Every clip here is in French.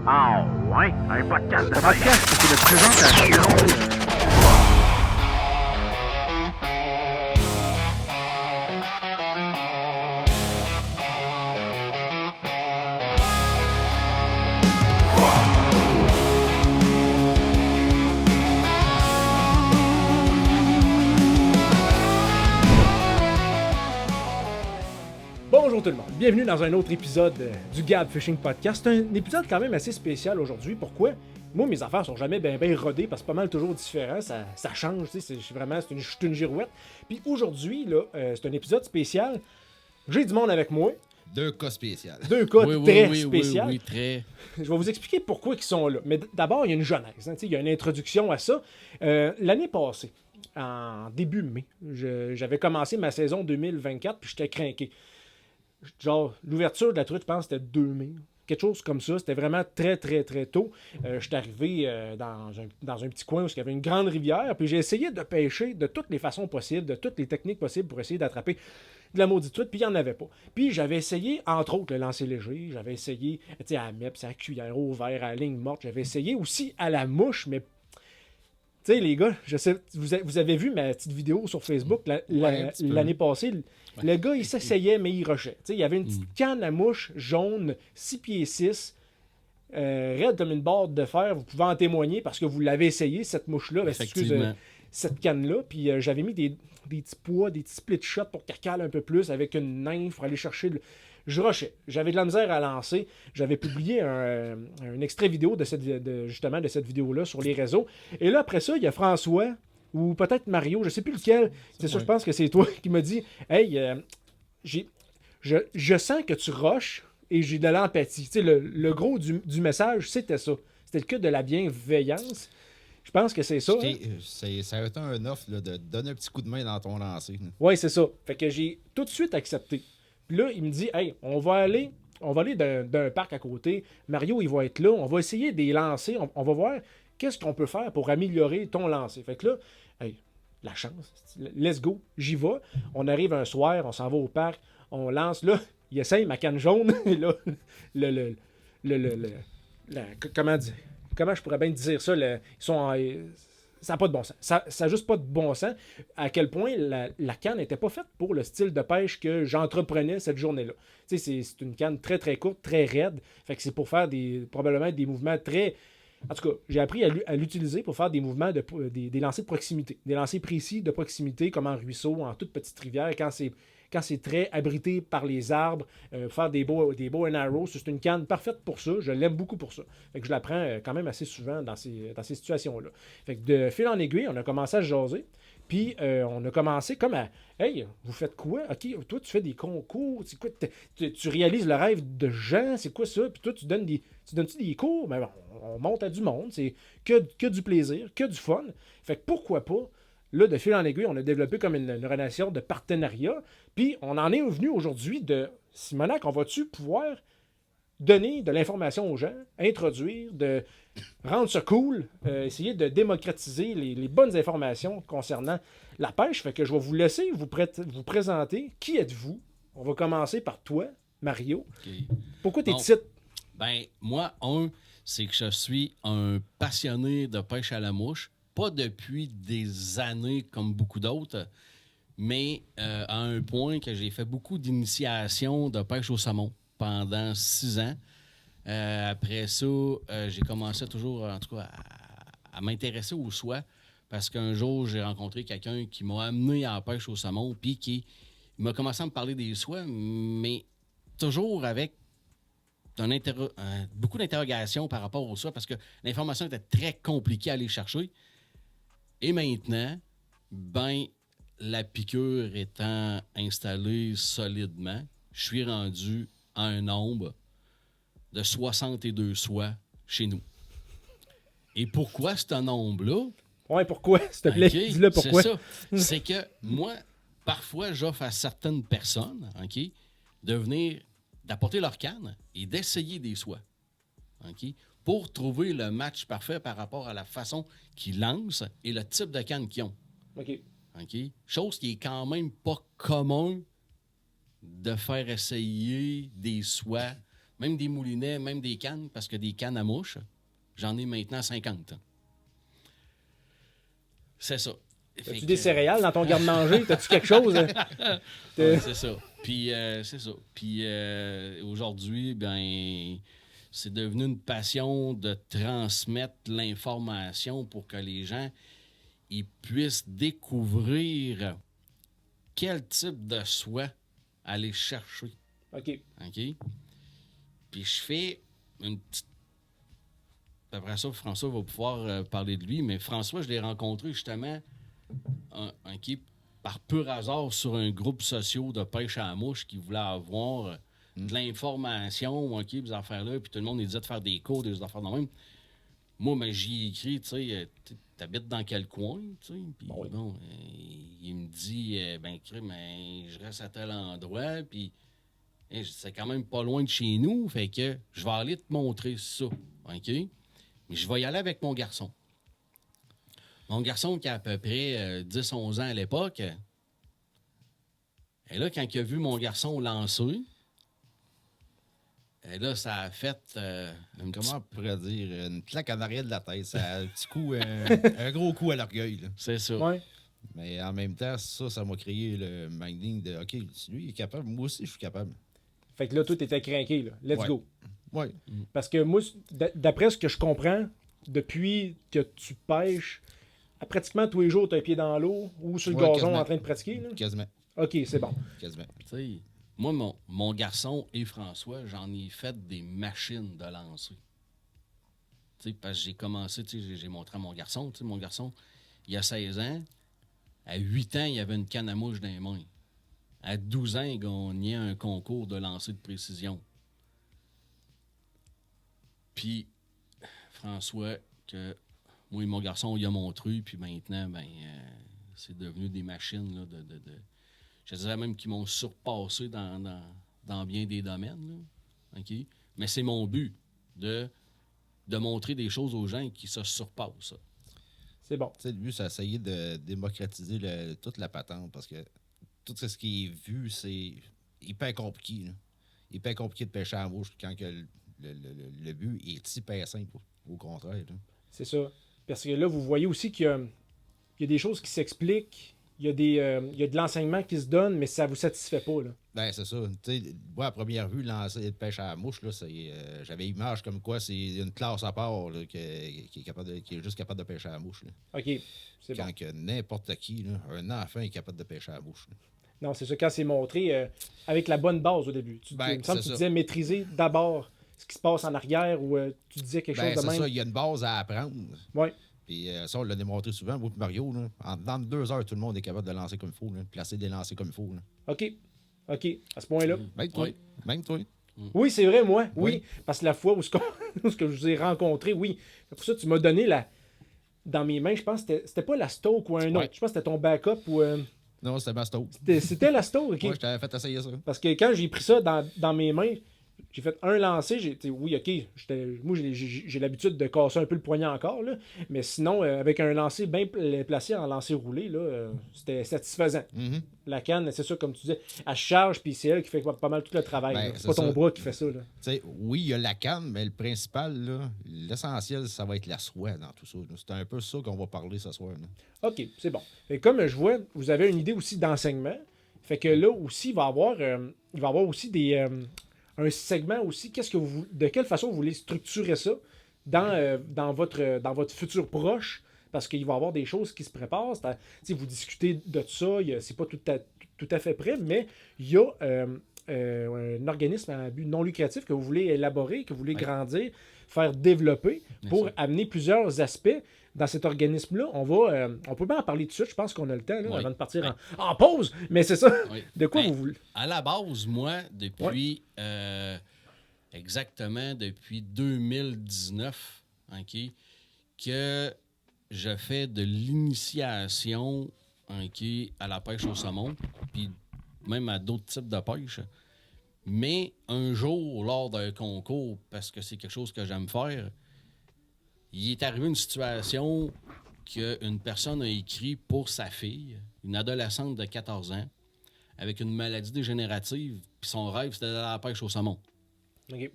Ah ouais, un podcast de Podcast, c'est de présentation. Bonjour tout le monde, bienvenue dans un autre épisode du Gab Fishing Podcast. C'est un épisode quand même assez spécial aujourd'hui. Pourquoi? Moi, mes affaires sont jamais bien rodées parce que c'est pas mal toujours différent, ça change, tu sais, je suis une girouette. Puis aujourd'hui, là, c'est un épisode spécial. J'ai du monde avec moi. Deux cas spéciaux. Deux cas très spéciaux. Oui, très. Je vais vous expliquer pourquoi ils sont là. Mais d'abord, il y a une genèse, hein, il y a une introduction à ça. L'année passée, en début mai, j'avais commencé ma saison 2024 puis j'étais craqué. Genre, l'ouverture de la truite, je pense, c'était 2 mai. Quelque chose comme ça. C'était vraiment très, très, très tôt. J'étais arrivé dans un petit coin où il y avait une grande rivière. Puis j'ai essayé de pêcher de toutes les façons possibles, de toutes les techniques possibles pour essayer d'attraper de la maudite truite. Puis il n'y en avait pas. Puis j'avais essayé, entre autres, le lancer léger. J'avais essayé à la mep, à la cuillère au verre, à la ligne morte. J'avais essayé aussi à la mouche, mais... Tu sais, les gars, je sais, vous avez vu ma petite vidéo sur Facebook l'année passée. Le gars, il s'essayait, mais il rushait. Tu sais, il y avait une petite canne à mouche jaune, 6 pieds 6, raide comme une barre de fer. Vous pouvez en témoigner parce que vous l'avez essayé, cette mouche-là. Cette canne-là. Puis j'avais mis des petits poids, des petits split shots pour qu'elle cale un peu plus avec une nymphe pour aller chercher le... Je rushais. J'avais de la misère à lancer. J'avais publié un extrait vidéo justement de cette vidéo-là sur les réseaux. Et là, après ça, il y a François, ou peut-être Mario, je sais plus lequel. C'est ça, je pense que c'est toi qui m'a dit « Hey, je sens que tu rushes et j'ai de l'empathie. » Tu sais, le gros du message, c'était ça. C'était que de la bienveillance. Je pense que c'est ça. Ça a été un offre là, de donner un petit coup de main dans ton lancer. Oui, c'est ça. Fait que j'ai tout de suite accepté. Puis là, il me dit, hey, on va aller d'un parc à côté. Mario, il va être là. On va essayer de les lancer. On va voir qu'est-ce qu'on peut faire pour améliorer ton lancer. Fait que là, hey, la chance. Let's go. J'y vais. On arrive un soir, on s'en va au parc. On lance. Là, il essaye ma canne jaune. Et là, comment je pourrais bien dire ça? Ils sont ça n'a pas de bon sens. Ça n'a juste pas de bon sens à quel point la canne n'était pas faite pour le style de pêche que j'entreprenais cette journée-là. Tu sais, c'est une canne très, très courte, très raide. Fait que c'est pour faire probablement des mouvements très... En tout cas, j'ai appris à l'utiliser pour faire des mouvements, des lancers de proximité. Des lancers précis de proximité, comme en ruisseau, en toute petite rivière, quand c'est très abrité par les arbres, faire des bow and arrows, c'est une canne parfaite pour ça. Je l'aime beaucoup pour ça. Fait que je la prends quand même assez souvent dans ces situations-là. Fait que de fil en aiguille, on a commencé à se jaser. Puis on a commencé comme à « Hey, vous faites quoi? OK, toi, tu fais des concours. C'est quoi? Tu réalises le rêve de gens. C'est quoi ça? Puis toi, tu donnes-tu des cours? Mais bon, on monte à du monde. C'est que du plaisir, que du fun. Fait que pourquoi pas? Là, de fil en aiguille, on a développé comme une relation de partenariat. Puis, on en est venu aujourd'hui de Simonac, on va-tu pouvoir donner de l'information aux gens, introduire, de rendre ça cool, essayer de démocratiser les bonnes informations concernant la pêche. Fait que je vais vous laisser vous présenter. Qui êtes-vous? On va commencer par toi, Mario. Okay. Pourquoi t'es titre? Ben, moi, c'est que je suis un passionné de pêche à la mouche. Pas depuis des années comme beaucoup d'autres, mais à un point que j'ai fait beaucoup d'initiations de pêche au saumon pendant 6 ans. Après ça, j'ai commencé toujours, en tout cas, à m'intéresser aux soies parce qu'un jour, j'ai rencontré quelqu'un qui m'a amené à la pêche au saumon puis qui m'a commencé à me parler des soies, mais toujours avec beaucoup d'interrogations par rapport aux soies parce que l'information était très compliquée à aller chercher. Et maintenant, la piqûre étant installée solidement, je suis rendu à un nombre de 62 soies chez nous. Et pourquoi ce nombre-là? Ouais, pourquoi? S'il te plaît, dis-le pourquoi. C'est ça. C'est que moi, parfois, j'offre à certaines personnes, d'apporter leur canne et d'essayer des soies. Pour trouver le match parfait par rapport à la façon qu'ils lancent et le type de canne qu'ils ont. OK. Chose qui est quand même pas commun de faire essayer des soies même des moulinets, même des cannes, parce que des cannes à mouches, j'en ai maintenant 50. C'est ça. As-tu des céréales dans ton garde-manger? T'as-tu quelque chose? Ouais, c'est ça. Puis, c'est ça. Puis, aujourd'hui, ben, c'est devenu une passion de transmettre l'information pour que les gens ils puissent découvrir quel type de soie aller chercher. OK. OK? Puis, je fais une petite. Après ça, François va pouvoir parler de lui, mais François, je l'ai rencontré justement par pur hasard sur un groupe social de pêche à la mouche qui voulait avoir de l'information, OK, des affaires-là, puis tout le monde il disait de faire des cours, des affaires de même. Moi, ben, j'y ai écrit, tu sais, t'habites dans quel coin, tu sais, puis bon, il me dit, ben, mais je reste à tel endroit, puis c'est quand même pas loin de chez nous, fait que je vais aller te montrer ça, OK? Mais je vais y aller avec mon garçon. Mon garçon qui a à peu près 10-11 ans à l'époque, et là, quand il a vu mon garçon lancer, et là, ça a fait Comment on pourrait dire? Une claque en arrière de la tête. Ça a un petit coup, un gros coup à l'orgueil. Là. C'est ça. Ouais. Mais en même temps, ça m'a créé le minding de OK, si lui il est capable, moi aussi je suis capable. Fait que là, toi, t'étais craqué, là. Let's Ouais. go. Oui. Parce que moi, d'après ce que je comprends, depuis que tu pêches, pratiquement tous les jours, tu as un pied dans l'eau ou sur le Ouais, gazon quasiment. en train de pratiquer. Là. Quasiment. OK, c'est bon. Quasiment. Tu sais, moi, mon garçon et François, j'en ai fait des machines de lancer. Tu sais, parce que j'ai commencé, tu sais, j'ai montré à mon garçon. Tu sais, mon garçon, il a 16 ans. À 8 ans, il avait une canne à mouche dans les mains. À 12 ans, il gagnait un concours de lancer de précision. Puis, François, que moi et mon garçon, il a montré, puis maintenant, ben, c'est devenu des machines là, je dirais même qu'ils m'ont surpassé dans bien des domaines. Là. OK? Mais c'est mon but de montrer des choses aux gens qui se surpassent. C'est bon. Tu sais, le but, c'est d'essayer de démocratiser toute la patente parce que tout ce qui est vu, c'est hyper compliqué. Là. Hyper compliqué de pêcher à la mouche quand que le but est hyper simple, au contraire. Là. C'est ça. Parce que là, vous voyez aussi qu'il y a des choses qui s'expliquent, il y a de l'enseignement qui se donne, mais ça vous satisfait pas. Là. Ben, c'est ça. Tu sais, moi, à première vue, lancer de pêche à la mouche, là, j'avais image comme quoi c'est une classe à part là, qui est juste capable de pêcher à la mouche. Là. OK, c'est bon. Quand que n'importe qui, là, un enfant est capable de pêcher à la mouche. Là. Non, c'est ça, quand c'est montré avec la bonne base au début. Il me semble que tu disais maîtriser d'abord ce qui se passe en arrière ou tu disais quelque chose de c'est même. ça, il y a une base à apprendre. Oui. Puis ça, on l'a démontré souvent. Moi et Mario, là, dans 2 heures, tout le monde est capable de lancer comme il faut, là, placer des lancers comme il faut. Là. OK, à ce point-là. Même toi. Oui. Même toi. Oui, c'est vrai, moi. Oui. Oui. Parce que la fois où ce que je vous ai rencontré, oui. C'est pour ça que tu m'as donné dans mes mains, je pense que c'était pas la Stoke ou un autre. Ouais. Je pense que c'était ton backup ou. Non, c'était Basto. C'était la Stoke, OK. Moi, je t'avais fait essayer ça. Parce que quand j'ai pris ça dans mes mains, j'ai fait un lancer. Oui, OK. Moi, j'ai l'habitude de casser un peu le poignet encore, là. Mais sinon, avec un lancer bien placé en lancer roulé, là, c'était satisfaisant. Mm-hmm. La canne, c'est ça, comme tu disais, elle charge, puis c'est elle qui fait pas mal tout le travail. Ben, C'est c'est pas ton ça. bras qui fait ça. Là. Oui, il y a la canne, mais le principal, là, l'essentiel, ça va être la soie dans tout ça. Là. C'est un peu ça qu'on va parler ce soir. Là. OK, c'est bon. Et comme je vois, vous avez une idée aussi d'enseignement. Fait que là aussi, il va y avoir aussi un segment aussi. De quelle façon vous voulez structurer ça dans votre futur proche? Parce qu'il va y avoir des choses qui se préparent. Vous discutez de ça, c'est pas tout à fait prêt, mais il y a un organisme à but non lucratif que vous voulez élaborer, que vous voulez grandir, faire développer pour amener plusieurs aspects dans cet organisme-là. On peut bien en parler tout de suite. Je pense qu'on a le temps là, avant de partir en pause. Mais c'est ça. Oui. De quoi vous voulez? À la base, moi, depuis exactement depuis 2019, OK, que je fais de l'initiation à la pêche au saumon, puis même à d'autres types de pêche. Mais un jour, lors d'un concours, parce que c'est quelque chose que j'aime faire, il est arrivé une situation qu'une personne a écrit pour sa fille, une adolescente de 14 ans, avec une maladie dégénérative, puis son rêve, c'était d'aller à la pêche au saumon. OK.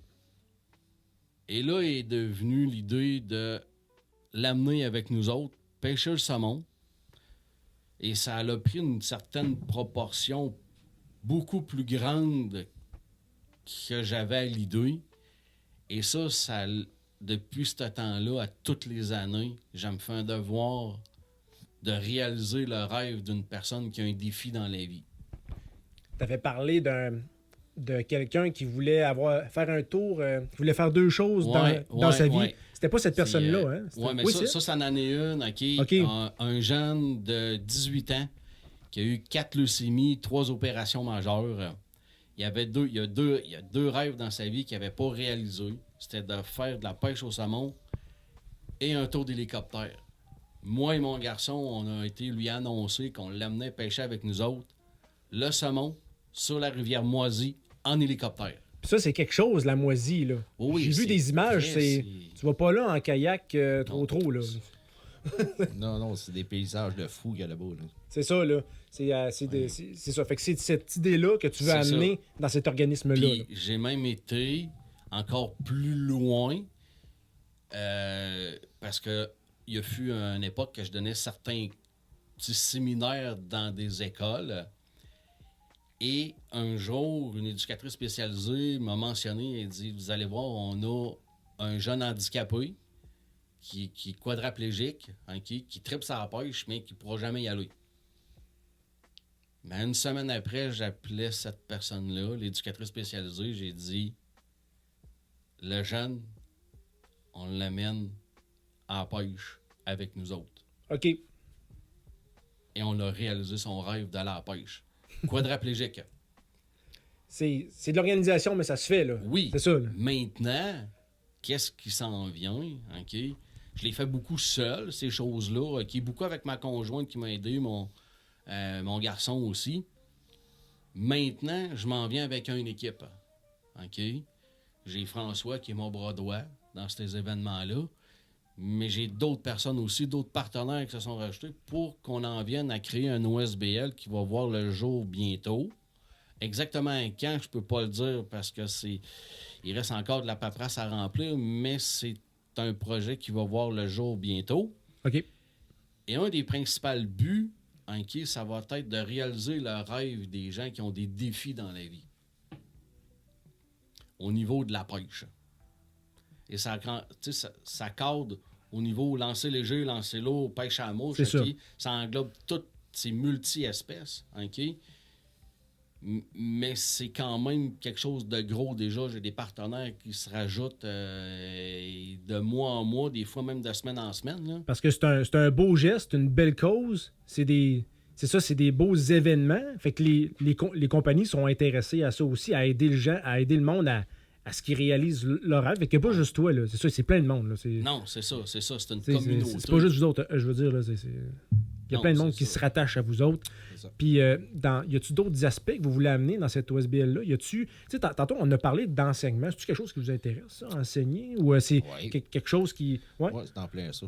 Et là est devenue l'idée de l'amener avec nous autres, pêcher le saumon. Et ça a pris une certaine proportion beaucoup plus grande que j'avais à l'idée. Et ça, depuis ce temps-là, à toutes les années, je me fais un devoir de réaliser le rêve d'une personne qui a un défi dans la vie. Tu avais parlé de quelqu'un qui voulait faire un tour, qui voulait faire deux choses dans sa vie. Ouais. C'était pas cette personne-là, hein? Oui, mais ça en est une, OK? Un jeune de 18 ans qui a eu 4 leucémies, 3 opérations majeures. Il y a deux rêves dans sa vie qu'il n'avait pas réalisés. C'était de faire de la pêche au saumon et un tour d'hélicoptère. Moi et mon garçon, on a été lui annoncer qu'on l'amenait pêcher avec nous autres, le saumon, sur la rivière Moisy, en hélicoptère. Puis ça, c'est quelque chose, la Moisy, là. Oui, j'ai vu des images, tu vas pas là en kayak trop, là. Non, c'est des paysages de fou qu'il y a là-bas. Là. C'est ça, là. C'est ça. Fait que c'est cette idée-là que tu veux amener dans cet organisme-là. Puis là. j'ai même été encore plus loin parce que il y a eu une époque que je donnais certains petits séminaires dans des écoles. Et un jour, une éducatrice spécialisée m'a mentionné, elle dit, vous allez voir, on a un jeune handicapé qui est quadraplégique, hein, qui tripe sa pêche, mais qui ne pourra jamais y aller. Mais une semaine après, j'appelais cette personne-là, l'éducatrice spécialisée, j'ai dit, le jeune, on l'amène en pêche avec nous autres. OK. Et on a réalisé son rêve d'aller à la pêche. Quadraplégique. C'est de l'organisation, mais ça se fait, là. Oui. C'est ça, là. Maintenant, qu'est-ce qui s'en vient? OK? Je l'ai fait beaucoup seul, ces choses-là. OK? Beaucoup avec ma conjointe qui m'a aidé, mon garçon aussi. Maintenant, je m'en viens avec une équipe. OK? J'ai François qui est mon bras droit dans ces événements-là. Mais j'ai d'autres personnes aussi, d'autres partenaires qui se sont rajoutés pour qu'on en vienne à créer un OSBL qui va voir le jour bientôt. Exactement quand, je peux pas le dire parce que il reste encore de la paperasse à remplir, mais c'est un projet qui va voir le jour bientôt. OK. Et un des principaux buts, ça va être de réaliser le rêve des gens qui ont des défis dans la vie. Au niveau de la pêche. Et ça cadre au niveau lancer léger, lancer lourd, pêche à la mouche. Okay? Ça englobe toutes ces multi-espèces. Okay? Mais c'est quand même quelque chose de gros déjà. J'ai des partenaires qui se rajoutent de mois en mois, des fois même de semaine en semaine. Là. Parce que c'est un beau geste, une belle cause. C'est des beaux événements. Fait que les compagnies sont intéressées à ça aussi, à aider le monde à ce qu'ils réalisent leur rêve. Fait qu'il n'y a pas juste toi, là. C'est ça, c'est plein de monde. Là. Non, c'est ça. C'est une communauté. C'est pas juste vous autres. Je veux dire, là, il y a plein de monde qui se rattache à vous autres. Puis, y a-tu d'autres aspects que vous voulez amener dans cette OSBL-là? Y a-tu... Tu sais, tantôt, on a parlé d'enseignement. C'est-tu quelque chose qui vous intéresse, ça, enseigner? Ou c'est quelque chose qui... Ouais, c'est en plein ça.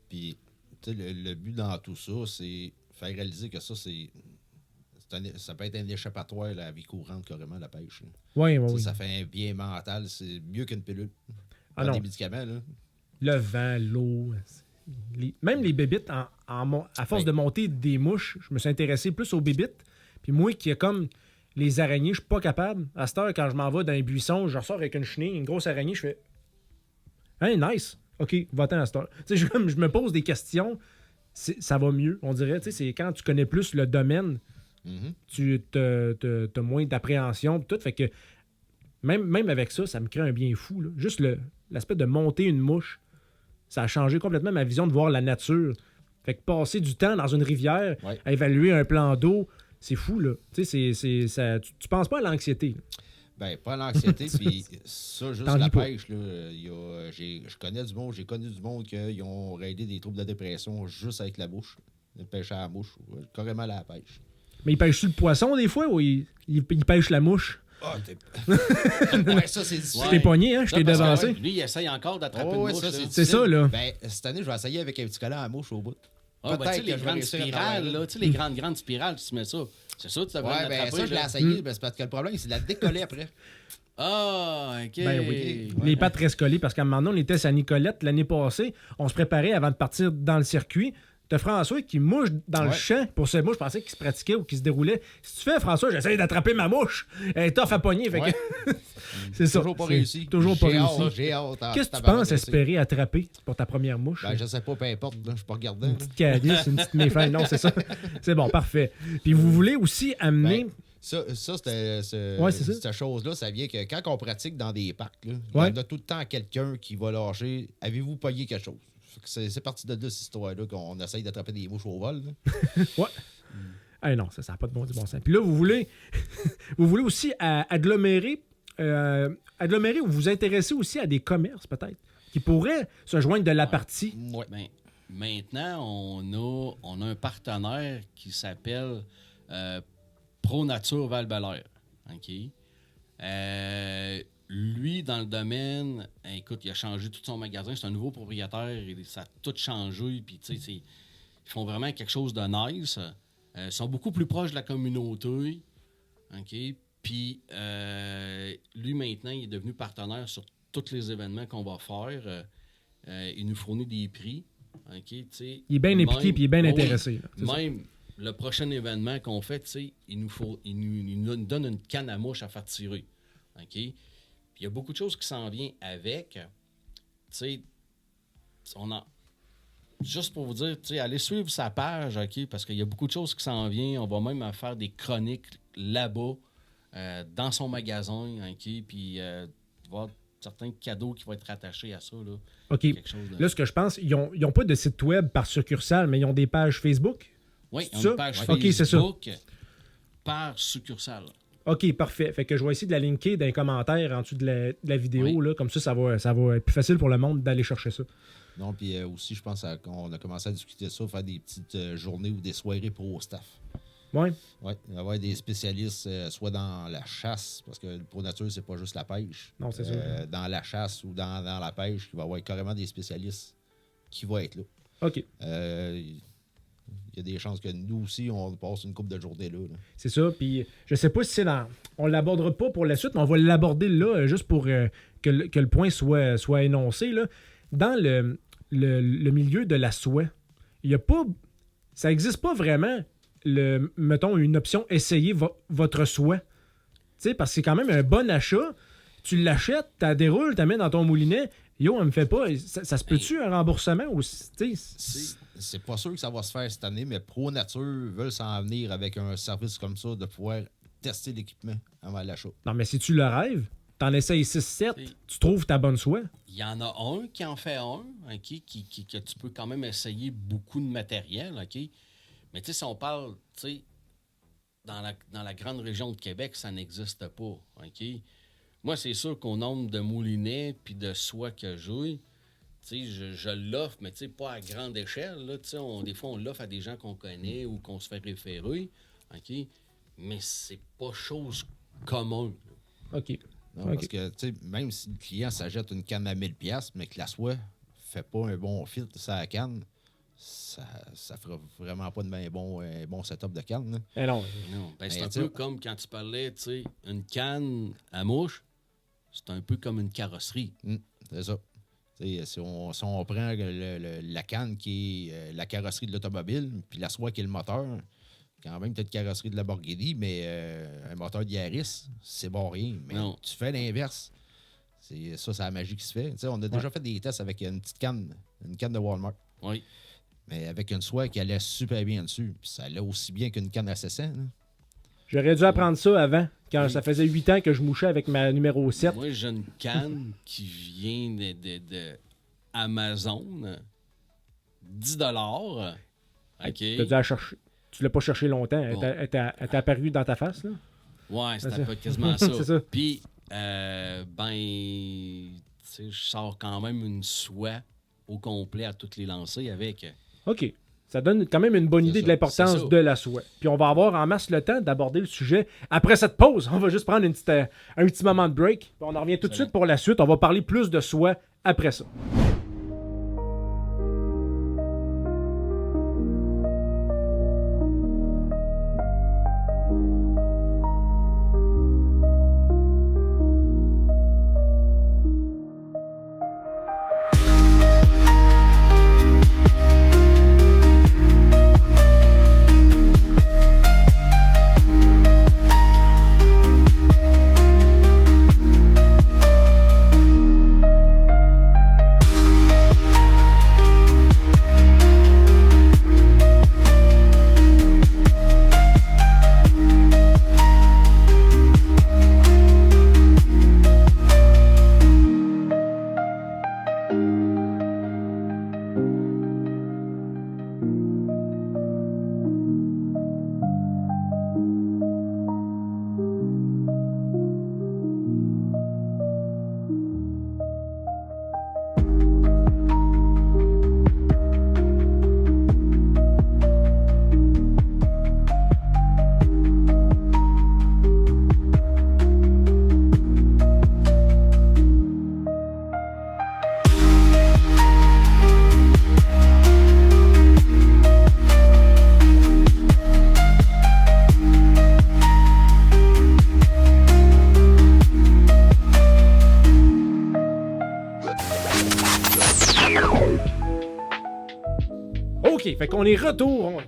Puis, tu sais, le but dans tout ça, c'est faire réaliser que ça, ça peut être un échappatoire à la vie courante, carrément, la pêche. Oui. Ça fait un bien mental. C'est mieux qu'une pilule. Pas des médicaments, là. Le vent, l'eau... Même les bébites, à force de monter des mouches, je me suis intéressé plus aux bébites. Puis moi, qui est comme les araignées, je suis pas capable. À cette heure, quand je m'en vais dans un buisson, je ressors avec une chenille, une grosse araignée, je fais « Hey, nice! OK, va-t'en à cette heure. » Tu sais, je me pose des questions, ça va mieux, on dirait. Tu sais, c'est quand tu connais plus le domaine, tu as moins d'appréhension, tout. Fait que même avec ça, ça me crée un bien fou. Là. Juste l'aspect de monter une mouche, ça a changé complètement ma vision de voir la nature. Fait que passer du temps dans une rivière à évaluer un plan d'eau, c'est fou, là. Tu sais, tu penses pas à l'anxiété. Là. Ben, pas à l'anxiété, puis ça, juste la pêche, là. J'ai connu du monde qui ont réglé des troubles de dépression juste avec la bouche. Le pêche à la mouche, carrément à la pêche. Mais il pêche-tu le poisson, des fois, ou il pêche la mouche? Ah, ouais, ça, c'est difficile. Je t'ai pogné, hein? Je t'ai devancé. Lui, il essaye encore d'attraper une mouche. C'est ça, là. Ben, cette année, je vais essayer avec un petit collant à mouche au bout. Ah, ben, tu sais, peut-être les que je vais grandes réussir à spirales, l'avoir. là, tu sais, les grandes spirales, tu mets ça. C'est sûr que tu devrais Ouais, ben l'attraper. ça, je l'ai là. essayé, ben, c'est parce que le problème, c'est de la décoller après. Ah, OK. Ben oui. Ouais. Les pattes restent collées parce qu'à un moment donné, on était à Nicolette l'année passée. On se préparait avant de partir dans le circuit. T'as François qui mouche dans le Ouais. champ pour ce mouche. Je pensais qu'il se pratiquait ou qu'il se déroulait. Si tu fais, François, j'essaie d'attraper ma mouche. Elle est tough à pogner. Fait Ouais. que... c'est ça. Toujours pas C'est réussi. Toujours pas J'ai hâte, réussi. J'ai hâte. Qu'est-ce que tu penses espérer attraper pour ta première mouche? Ben, je sais pas, peu importe. Là, je suis pas regardant. Une là. petite calice, une petite méfin. Non, c'est ça. C'est bon, parfait. Puis vous voulez aussi amener... Ben, ça c'était Ouais, c'est ça. cette chose-là, ça vient que quand on pratique dans des parcs, là, Ouais. il y en a tout le temps quelqu'un qui va lâcher. Avez-vous payé quelque chose? Fait que c'est parti de là, cette histoire-là, qu'on essaye d'attraper des mouches au vol. là. Ouais. Ah non, ça n'a pas de bon sens. Puis là, vous voulez aussi agglomérer ou vous intéresser aussi à des commerces, peut-être, qui pourraient se joindre de la partie. Ouais. Ben, maintenant, on a un partenaire qui s'appelle Pro Nature Val-Belair. OK? Lui, dans le domaine, écoute, il a changé tout son magasin. C'est un nouveau propriétaire. Ça a tout changé. Puis, tu sais, ils font vraiment quelque chose de nice. Ils sont beaucoup plus proches de la communauté. OK? Puis, lui, maintenant, il est devenu partenaire sur tous les événements qu'on va faire. Il nous fournit des prix. OK? Tu sais, Il est bien impliqué puis il est bien oui, intéressé. là. C'est ça. même le prochain événement qu'on fait, tu sais, il nous donne une canne à mouche à faire tirer. OK? Puis il y a beaucoup de choses qui s'en viennent avec. Tu sais, juste pour vous dire, tu sais, allez suivre sa page, OK? Parce qu'il y a beaucoup de choses qui s'en viennent. On va même faire des chroniques là-bas, dans son magasin, OK? Puis voir certains cadeaux qui vont être rattachés à ça, là. OK. Quelque chose de... Là, ce que je pense, ils n'ont pas de site web par succursale, mais ils ont des pages Facebook. Oui, on ça? a une page OK, c'est ça. Facebook par succursale. OK, parfait. Fait que je vais essayer de la linker dans les commentaires en dessous de la vidéo. Oui. Là. Comme ça va être plus facile pour le monde d'aller chercher ça. Non, puis aussi, je pense qu'on a commencé à discuter de ça, faire des petites journées ou des soirées pro staff. Ouais. Oui, avoir des spécialistes, soit dans la chasse, parce que pour nature, c'est pas juste la pêche. Non, c'est sûr. Dans la chasse ou dans la pêche, il va y avoir carrément des spécialistes qui vont être là. OK. Il y a des chances que nous aussi, on passe une couple de journées là. C'est ça. Puis je sais pas si c'est dans. On l'abordera pas pour la suite, mais on va l'aborder là, juste pour que le point soit énoncé. Là. Dans le milieu de la soie, il y a pas. Ça n'existe pas vraiment, mettons, une option essayer votre soie. Tu sais, parce que c'est quand même un bon achat. Tu l'achètes, tu la déroules, tu la mets dans ton moulinet. Yo, elle me fait pas. Ça se peut-tu un remboursement ou. C'est pas sûr que ça va se faire cette année, mais Pro Nature veulent s'en venir avec un service comme ça, de pouvoir tester l'équipement avant l'achat. Non, mais si tu le rêves, t'en essayes 6-7, tu trouves ta bonne soie. Il y en a un qui en fait un, OK, que tu peux quand même essayer beaucoup de matériel, OK? Mais tu sais, si on parle, tu sais, dans la grande région de Québec, ça n'existe pas, OK? Moi, c'est sûr qu'au nombre de moulinets puis de soie que j'ai, tu sais, je l'offre, mais tu sais, pas à grande échelle, là, tu sais, des fois, on l'offre à des gens qu'on connaît ou qu'on se fait référer, OK? Mais c'est pas chose commune. OK. Non, parce que, tu sais, même si le client s'achète une canne à 1000$, mais que la soie fait pas un bon filtre sur la canne, ça fera vraiment pas de bien bon setup de canne. Là. Eh non. Non, ben, c'est Mais un tu peu sais- comme quand tu parlais, tu sais, une canne à mouche, c'est un peu comme une carrosserie. C'est ça. Tu sais, si on prend la canne qui est la carrosserie de l'automobile, puis la soie qui est le moteur, quand même peut-être carrosserie de la Lamborghini, mais un moteur d'Yaris, c'est bon rien. Mais Non. tu fais l'inverse. C'est la magie qui se fait. Tu sais, on a déjà fait des tests avec une petite canne, une canne de Walmart. Oui. Mais avec une soie qui allait super bien dessus. Puis ça allait aussi bien qu'une canne à 600. Là. J'aurais dû apprendre ça avant, quand ça faisait 8 ans que je mouchais avec ma numéro 7. Moi, j'ai une canne qui vient de Amazon, 10 $. OK. T'as dû la chercher. Tu l'as pas cherché longtemps. Bon. Elle t'a apparu dans ta face, là? Ouais, c'est C'est un ça. peu quasiment ça. C'est ça. Puis, tu sais, je sors quand même une soie au complet à toutes les lancers avec. OK. Ça donne quand même une bonne idée de ça, l'importance c'est ça. de la soie. Puis on va avoir en masse le temps d'aborder le sujet après cette pause. On va juste prendre un petit moment de break. Puis on en revient tout de suite pour la suite. On va parler plus de soie après ça. OK, fait qu'on est retour.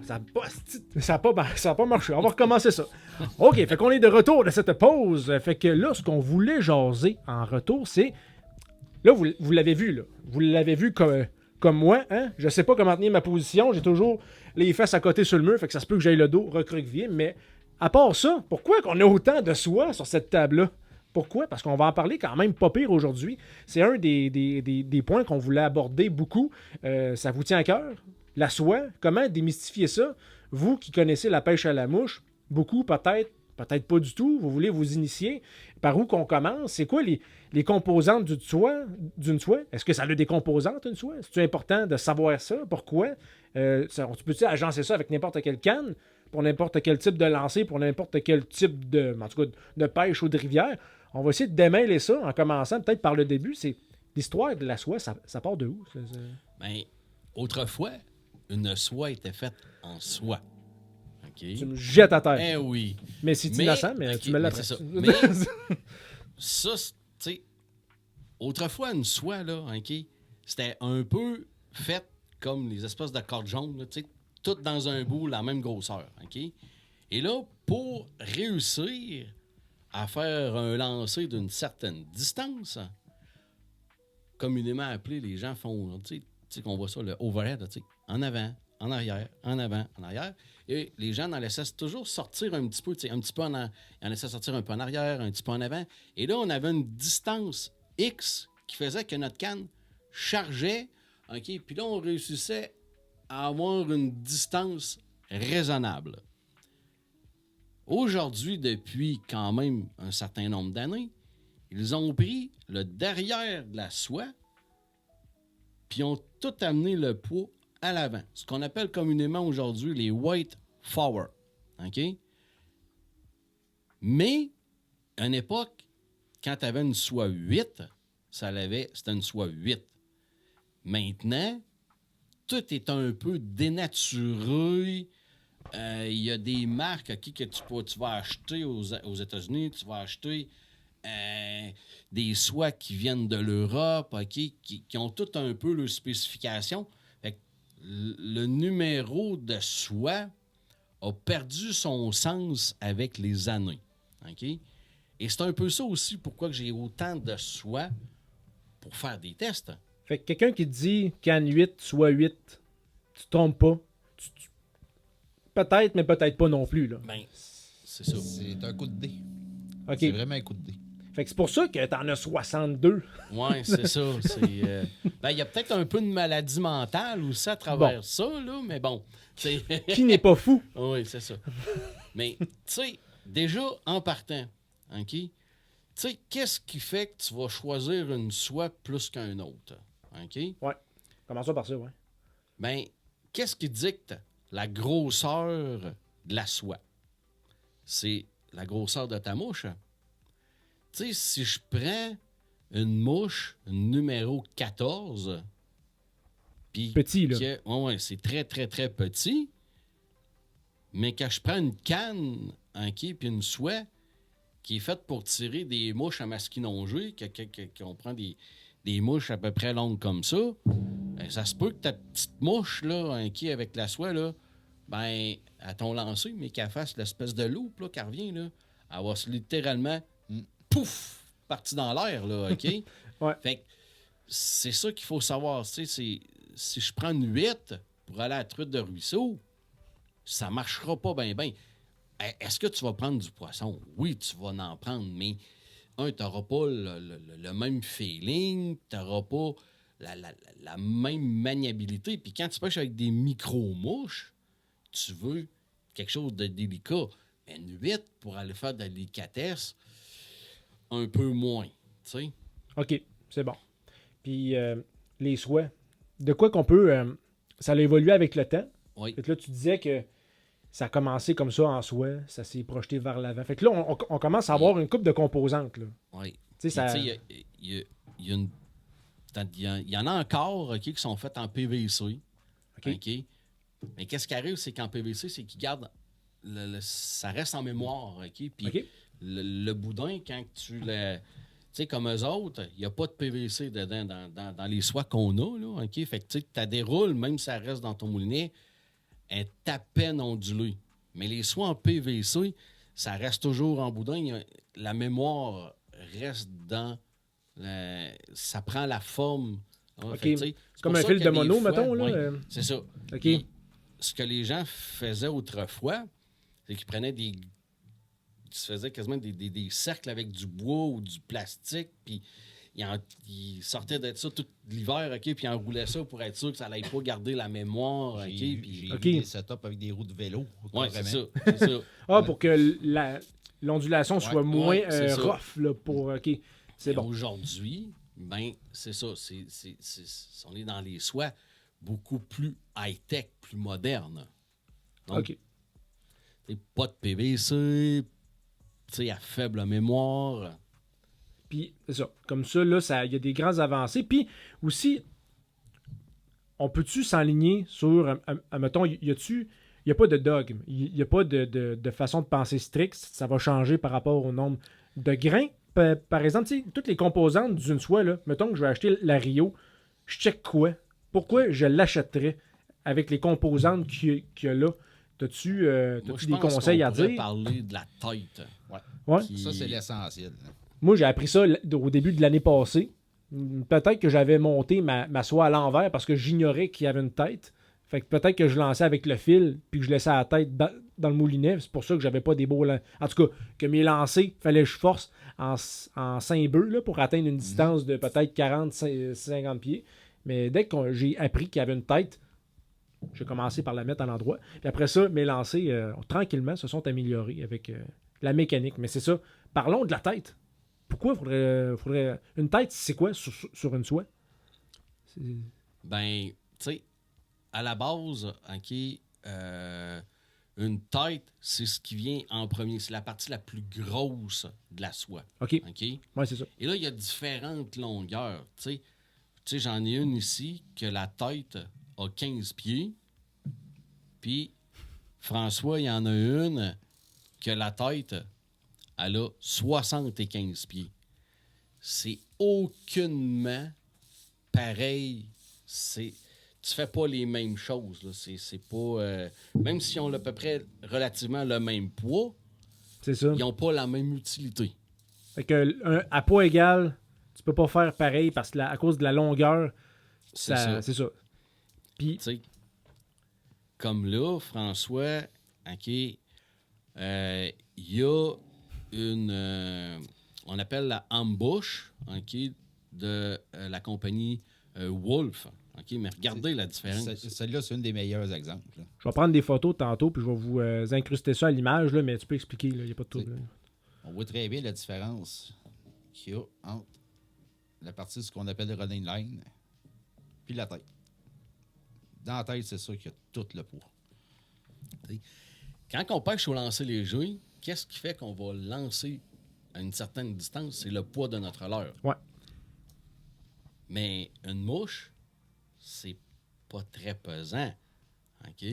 Ça a pas marché. On va recommencer ça. OK, fait qu'on est de retour de cette pause. Fait que là, ce qu'on voulait jaser en retour, c'est... Là, vous l'avez vu, là. Vous l'avez vu comme moi, hein? Je sais pas comment tenir ma position. J'ai toujours les fesses à côté sur le mur, fait que ça se peut que j'aille le dos recroquevillé. Mais à part ça, pourquoi qu'on a autant de soie sur cette table-là? Pourquoi? Parce qu'on va en parler quand même pas pire aujourd'hui. C'est un des points qu'on voulait aborder beaucoup. Ça vous tient à cœur? La soie, comment démystifier ça? Vous qui connaissez la pêche à la mouche, beaucoup peut-être pas du tout, vous voulez vous initier. Par où qu'on commence? C'est quoi les composantes d'une soie? Est-ce que ça a des composantes, une soie? C'est important de savoir ça? Pourquoi? Tu peux-tu agencer ça avec n'importe quelle canne, pour n'importe quel type de lancer, pour n'importe quel type en tout cas, de pêche ou de rivière? On va essayer de démêler ça en commençant peut-être par le début. C'est l'histoire de la soie, ça part de où? Ben, autrefois, une soie était faite en soie. OK? Tu me jettes à terre. Eh oui. Mais c'est innocent, mais OK, tu me l'as c'est ça. Mais ça, tu sais, autrefois, une soie, là, OK, c'était un peu fait comme les espèces de cordes jaunes, là, tu sais, toutes dans un bout, la même grosseur, OK? Et là, pour réussir à faire un lancer d'une certaine distance, communément appelé, les gens font, tu sais, qu'on voit ça, le overhead, tu sais, en avant, en arrière, en avant, en arrière. Et les gens en laissaient toujours sortir un petit peu, tu sais, un petit peu en laissaient sortir un peu en arrière, un petit peu en avant. Et là, on avait une distance X qui faisait que notre canne chargeait, OK? Puis là, on réussissait à avoir une distance raisonnable. Aujourd'hui, depuis quand même un certain nombre d'années, ils ont pris le derrière de la soie puis ont tout amené le poids à l'avant. Ce qu'on appelle communément aujourd'hui les weight forward. OK? Mais, à une époque, quand tu avais une soie 8, c'était une soie 8. Maintenant, tout est un peu dénaturé. Il y a des marques que tu vas acheter aux États-Unis, tu vas acheter des soies qui viennent de l'Europe, qui ont tout un peu leurs spécifications. Fait que le numéro de soie a perdu son sens avec les années. OK? Et c'est un peu ça aussi pourquoi j'ai autant de soie pour faire des tests. Fait que quelqu'un qui dit canne 8, soit 8, tu te trompes pas. Peut-être, mais peut-être pas non plus. Là. Ben, c'est ça. C'est un coup de dé. OK. C'est vraiment un coup de dé. Fait que c'est pour ça que t'en as 62. Ouais, c'est ça. Ben, il y a peut-être un peu de maladie mentale aussi à travers ça, là, mais bon. Qui n'est pas fou? Oui, c'est ça. Mais, tu sais, déjà, en partant, OK? Tu sais, qu'est-ce qui fait que tu vas choisir une soie plus qu'un autre? OK? Ouais. Commençons par ça, ouais. Ben, qu'est-ce qui dicte la grosseur de la soie? C'est la grosseur de ta mouche. Tu sais, si je prends une mouche numéro 14, puis petit, là. Ouais, c'est très, très, très petit, mais quand je prends une canne, OK, puis une soie qui est faite pour tirer des mouches à masquinongées, qu'on prend des mouches à peu près longues comme ça, ben, ça se peut que ta petite mouche, là, OK, avec la soie, là, ben, à ton lancer, mais qu'elle fasse l'espèce de loupe, là, qui revient, là, elle va se littéralement, pouf, partie dans l'air, là, OK? Ouais. Fait que c'est ça qu'il faut savoir, tu sais, si je prends une 8 pour aller à la truite de ruisseau, ça marchera pas bien, bien. Est-ce que tu vas prendre du poisson? Oui, tu vas en prendre, mais tu n'auras pas le même feeling, tu n'auras pas la même maniabilité. Puis quand tu pêches avec des micro-mouches, tu veux quelque chose de délicat. Mais une 8 pour aller faire de la délicatesse, un peu moins, tu sais. OK, c'est bon. Puis les soies, de quoi qu'on peut... ça a évolué avec le temps. Oui. Fait que là, tu disais que ça a commencé comme ça en soie, ça s'est projeté vers l'avant. Fait que là, on commence à avoir une couple de composantes, là. Oui. Tu sais, ça... Il y en a encore, OK, qui sont faites en PVC. OK. Mais qu'est-ce qui arrive, c'est qu'en PVC, c'est qu'ils gardent... ça reste en mémoire, OK? Puis OK. le boudin, quand tu sais, comme eux autres, il n'y a pas de PVC dedans dans les soies qu'on a, là, OK? Fait que tu sais, ta déroule, même si ça reste dans ton moulinet, est à peine ondulée. Mais les soies en PVC, ça reste toujours en boudin. La mémoire reste dans... ça prend la forme. Hein? OK. Fait que, tu sais, C'est comme pour un ça fil que de des mono, fois, mettons, là. ouais, c'est ça. OK. Puis, ce que les gens faisaient autrefois, c'est qu'ils prenaient des... Ils se faisaient quasiment des cercles avec du bois ou du plastique, puis ils sortaient de ça tout l'hiver, OK, puis ils enroulaient ça pour être sûr que ça n'allait pas garder la mémoire, OK, J'ai puis... vu OK. des setups avec des roues de vélo. Ouais, c'est carrément. ça, c'est ça. Ah, pour que l'ondulation soit moins ouais, c'est ça. rough, là, pour... OK, c'est Et bon. aujourd'hui, ben, c'est ça, on est dans les soies beaucoup plus high-tech, plus modernes. Donc, OK. pas de PVC, à faible mémoire. Puis, c'est ça. Comme ça, là, il y a des grandes avancées. Puis, aussi, on peut-tu s'enligner sur... mettons, il n'y a pas de dogme. Il n'y a pas de façon de penser stricte. Ça va changer par rapport au nombre de grains. Par exemple, tu sais, toutes les composantes d'une soie, là, mettons que je vais acheter la Rio, je check quoi? Pourquoi je l'achèterais avec les composantes qu'il y a là? T'as-tu des conseils à dire? Parler de la tête. Ouais. Qui- Ça, c'est l'essentiel. Moi, j'ai appris ça au début de l'année passée. Peut-être que j'avais monté ma soie à l'envers parce que j'ignorais qu'il y avait une tête. Fait que peut-être que je lançais avec le fil puis que je laissais la tête dans le moulinet. C'est pour ça que j'avais pas des beaux... En tout cas, que mes lancers, fallait que je force en 5 bœufs là, pour atteindre une distance de peut-être 40-50 pieds. Mais dès que j'ai appris qu'il y avait une tête, j'ai commencé par la mettre à l'endroit. Puis après ça, mes lancers, tranquillement, se sont améliorés avec la mécanique. Mais c'est ça. Parlons de la tête. Pourquoi faudrait... Une tête, c'est quoi sur une soie? Ben, tu sais, à la base, OK, une tête, c'est ce qui vient en premier. C'est la partie la plus grosse de la soie. OK. OK? Ouais, c'est ça. Et là, il y a différentes longueurs. Tu sais, j'en ai une ici que la tête a 15 pieds. Puis, François, il y en a une que la tête, elle a 75 pieds. C'est aucunement pareil. Tu fais pas les mêmes choses. Là. C'est pas... même si on a à peu près relativement le même poids, C'est ça. ils n'ont pas la même utilité. Fait que à poids égal, tu peux pas faire pareil parce que à cause de la longueur, C'est ça. c'est ça. Puis, Tu sais, comme là, François, OK, il y a une... on appelle la ambush, OK, de la compagnie Wolf. OK, mais regardez la différence. Celle-là, c'est un des meilleurs exemples. Là. je vais prendre des photos tantôt puis je vais vous incruster ça à l'image, là, mais tu peux expliquer, il n'y a pas de trouble. là. On voit très bien la différence qu'il y a entre la partie de ce qu'on appelle le running line puis la tête. Dans la tête, c'est sûr qu'il y a tout le poids. Quand on pêche au lancer léger, qu'est-ce qui fait qu'on va lancer à une certaine distance? C'est le poids de notre leurre. Ouais. Mais une mouche, c'est pas très pesant. OK?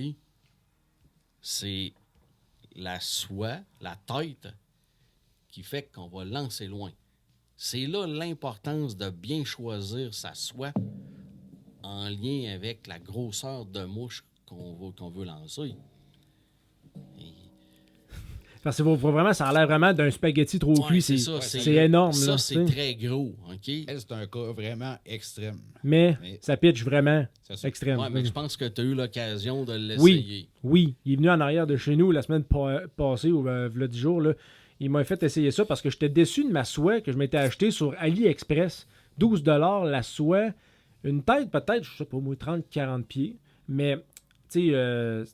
C'est la soie, la tête, qui fait qu'on va lancer loin. C'est là l'importance de bien choisir sa soie en lien avec la grosseur de mouche qu'on veut lancer. Parce que vraiment, ça a l'air vraiment d'un spaghetti trop Ouais, cuit. c'est ça, C'est énorme. Ça, là, c'est tu sais. très gros. OK? Elle, c'est un cas vraiment extrême. Mais Mais- ça pitch vraiment C'est ça. extrême. Ouais, mais je pense que tu as eu l'occasion de Oui. l'essayer. Oui, il est venu en arrière de chez nous la semaine passée, ou v'là 10 jours. Là. Il m'a fait essayer ça parce que j'étais déçu de ma soie que je m'étais achetée sur AliExpress. 12 $ la soie. Une tête, peut-être, je sais pas, au moins 30-40 pieds. Mais, tu sais,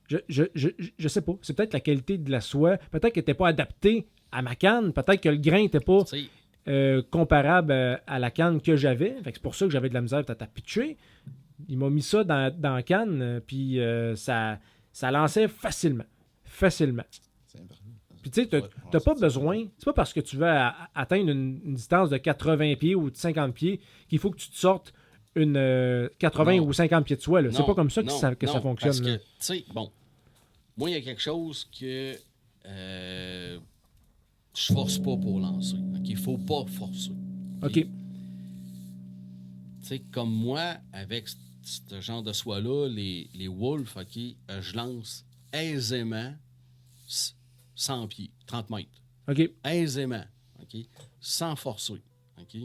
je sais pas. C'est peut-être la qualité de la soie. Peut-être qu'elle n'était pas adaptée à ma canne. Peut-être que le grain n'était pas Tu sais, comparable à la canne que j'avais. Fait que c'est pour ça que j'avais de la misère peut-être à pitcher. Il m'a mis ça dans la canne, puis ça lançait facilement. Facilement. C'est important. Puis tu sais, t'as pas besoin, c'est pas parce que tu veux atteindre une distance de 80 pieds ou de 50 pieds qu'il faut que tu te sortes une 80 Non. ou 50 pieds de soie. Là. C'est non, pas comme ça que, non, ça non, fonctionne. Parce que, là. tu sais, bon, moi, il y a quelque chose que je force pas pour lancer. Il faut pas forcer. OK. Tu sais, comme moi, avec ce genre de soie-là, les wolves, je lance aisément 100 pieds, 30 mètres. OK. Aisément, OK? Sans forcer, OK?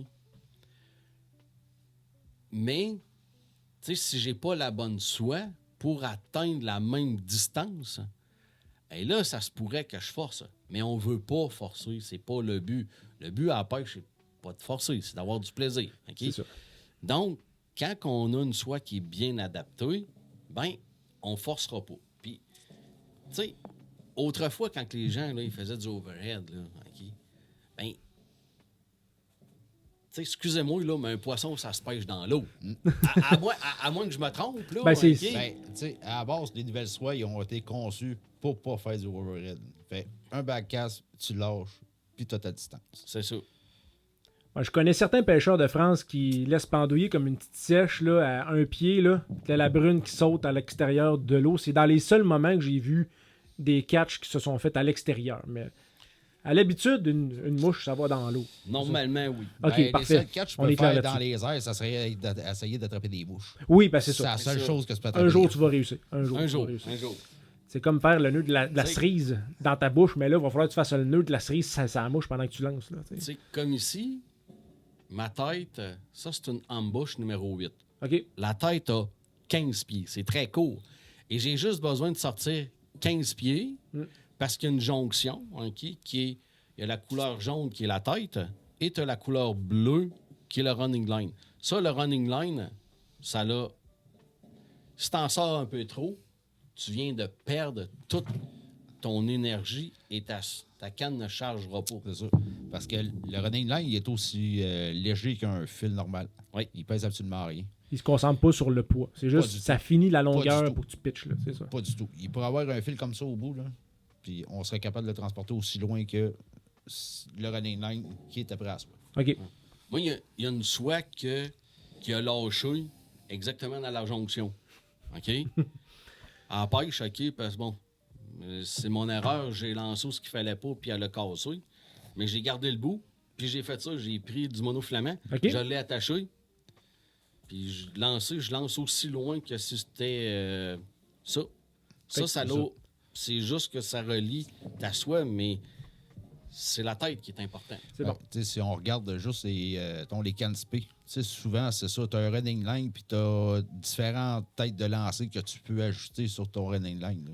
Mais, tu sais, si j'ai pas la bonne soie pour atteindre la même distance, et là, ça se pourrait que je force. Mais on veut pas forcer, c'est pas le but. Le but à la pêche, c'est pas de forcer, c'est d'avoir du plaisir, OK? C'est ça. Donc, quand on a une soie qui est bien adaptée, ben, on forcera pas. Puis, tu sais, autrefois, quand les gens, là, ils faisaient du overhead, là, OK, ben, tu sais, excusez-moi, là, mais un poisson, ça se pêche dans l'eau. À moins que je me trompe, là. Ben, c'est- OK? Ben, tu sais, à la base, les nouvelles soies, ils ont été conçues pour pas faire du overhead. Fait un backcast, tu lâches, puis tu as ta distance. C'est ça. Ouais, je connais certains pêcheurs de France qui laissent pendouiller comme une petite sèche là, à un pied. Là. T'as la brune qui saute à l'extérieur de l'eau. C'est dans les seuls moments que j'ai vu des catchs qui se sont faits à l'extérieur. Mais à l'habitude, une mouche, ça va dans l'eau. Normalement, oui. OK, Ben, parfait. Les seuls catchs que On tu est peux clair faire dans là-dessus. les airs, ça serait d'essayer d'attraper des mouches. Oui, ben c'est C'est ça. la seule ça. chose que tu peux attraper. Un jour, tu vas réussir. Un jour. Un tu jour, vas réussir. un jour. C'est comme faire le nœud de la C'est- cerise dans ta bouche, mais là, il va falloir que tu fasses le nœud de la cerise, ça mouche pendant que tu lances. Là, tu Tu sais. sais, comme ici, ma tête, ça, c'est une embouche numéro 8. OK. La tête a 15 pieds. C'est très court. Et j'ai juste besoin de sortir 15 pieds parce qu'il y a une jonction qui est... Il y a la couleur jaune qui est la tête et tu as la couleur bleue qui est le running line. Ça, le running line, ça l'a... Si t'en sors un peu trop, tu viens de perdre toute ton énergie et ta canne ne chargera pas. C'est ça. Parce que le running line, il est aussi léger qu'un fil normal. Oui. Il pèse absolument rien. Il se concentre pas sur le poids. C'est juste, du ça finit la du longueur tout. pour que tu pitches. Là, c'est ça. Pas du tout. Il pourrait avoir un fil comme ça au bout, là, puis on serait capable de le transporter aussi loin que le running line qui est après à soi. OK. Moi, il y a une soie qui a lâché exactement dans la jonction. OK? En pêche, OK, parce que bon, c'est mon erreur. J'ai lancé ce qu'il fallait pas, puis elle a cassé. Mais j'ai gardé le bout, puis j'ai fait ça. J'ai pris du monoflamant, OK. je l'ai attaché, puis je lance aussi loin que si c'était ça. Fait que Ça c'est l'a. C'est juste que ça relie ta soie, mais c'est la tête qui est importante. C'est bon. Tu sais, si on regarde juste les cannes spé, tu sais, souvent, c'est ça. Tu as un running line, puis tu as différentes têtes de lancer que tu peux ajuster sur ton running line. Là.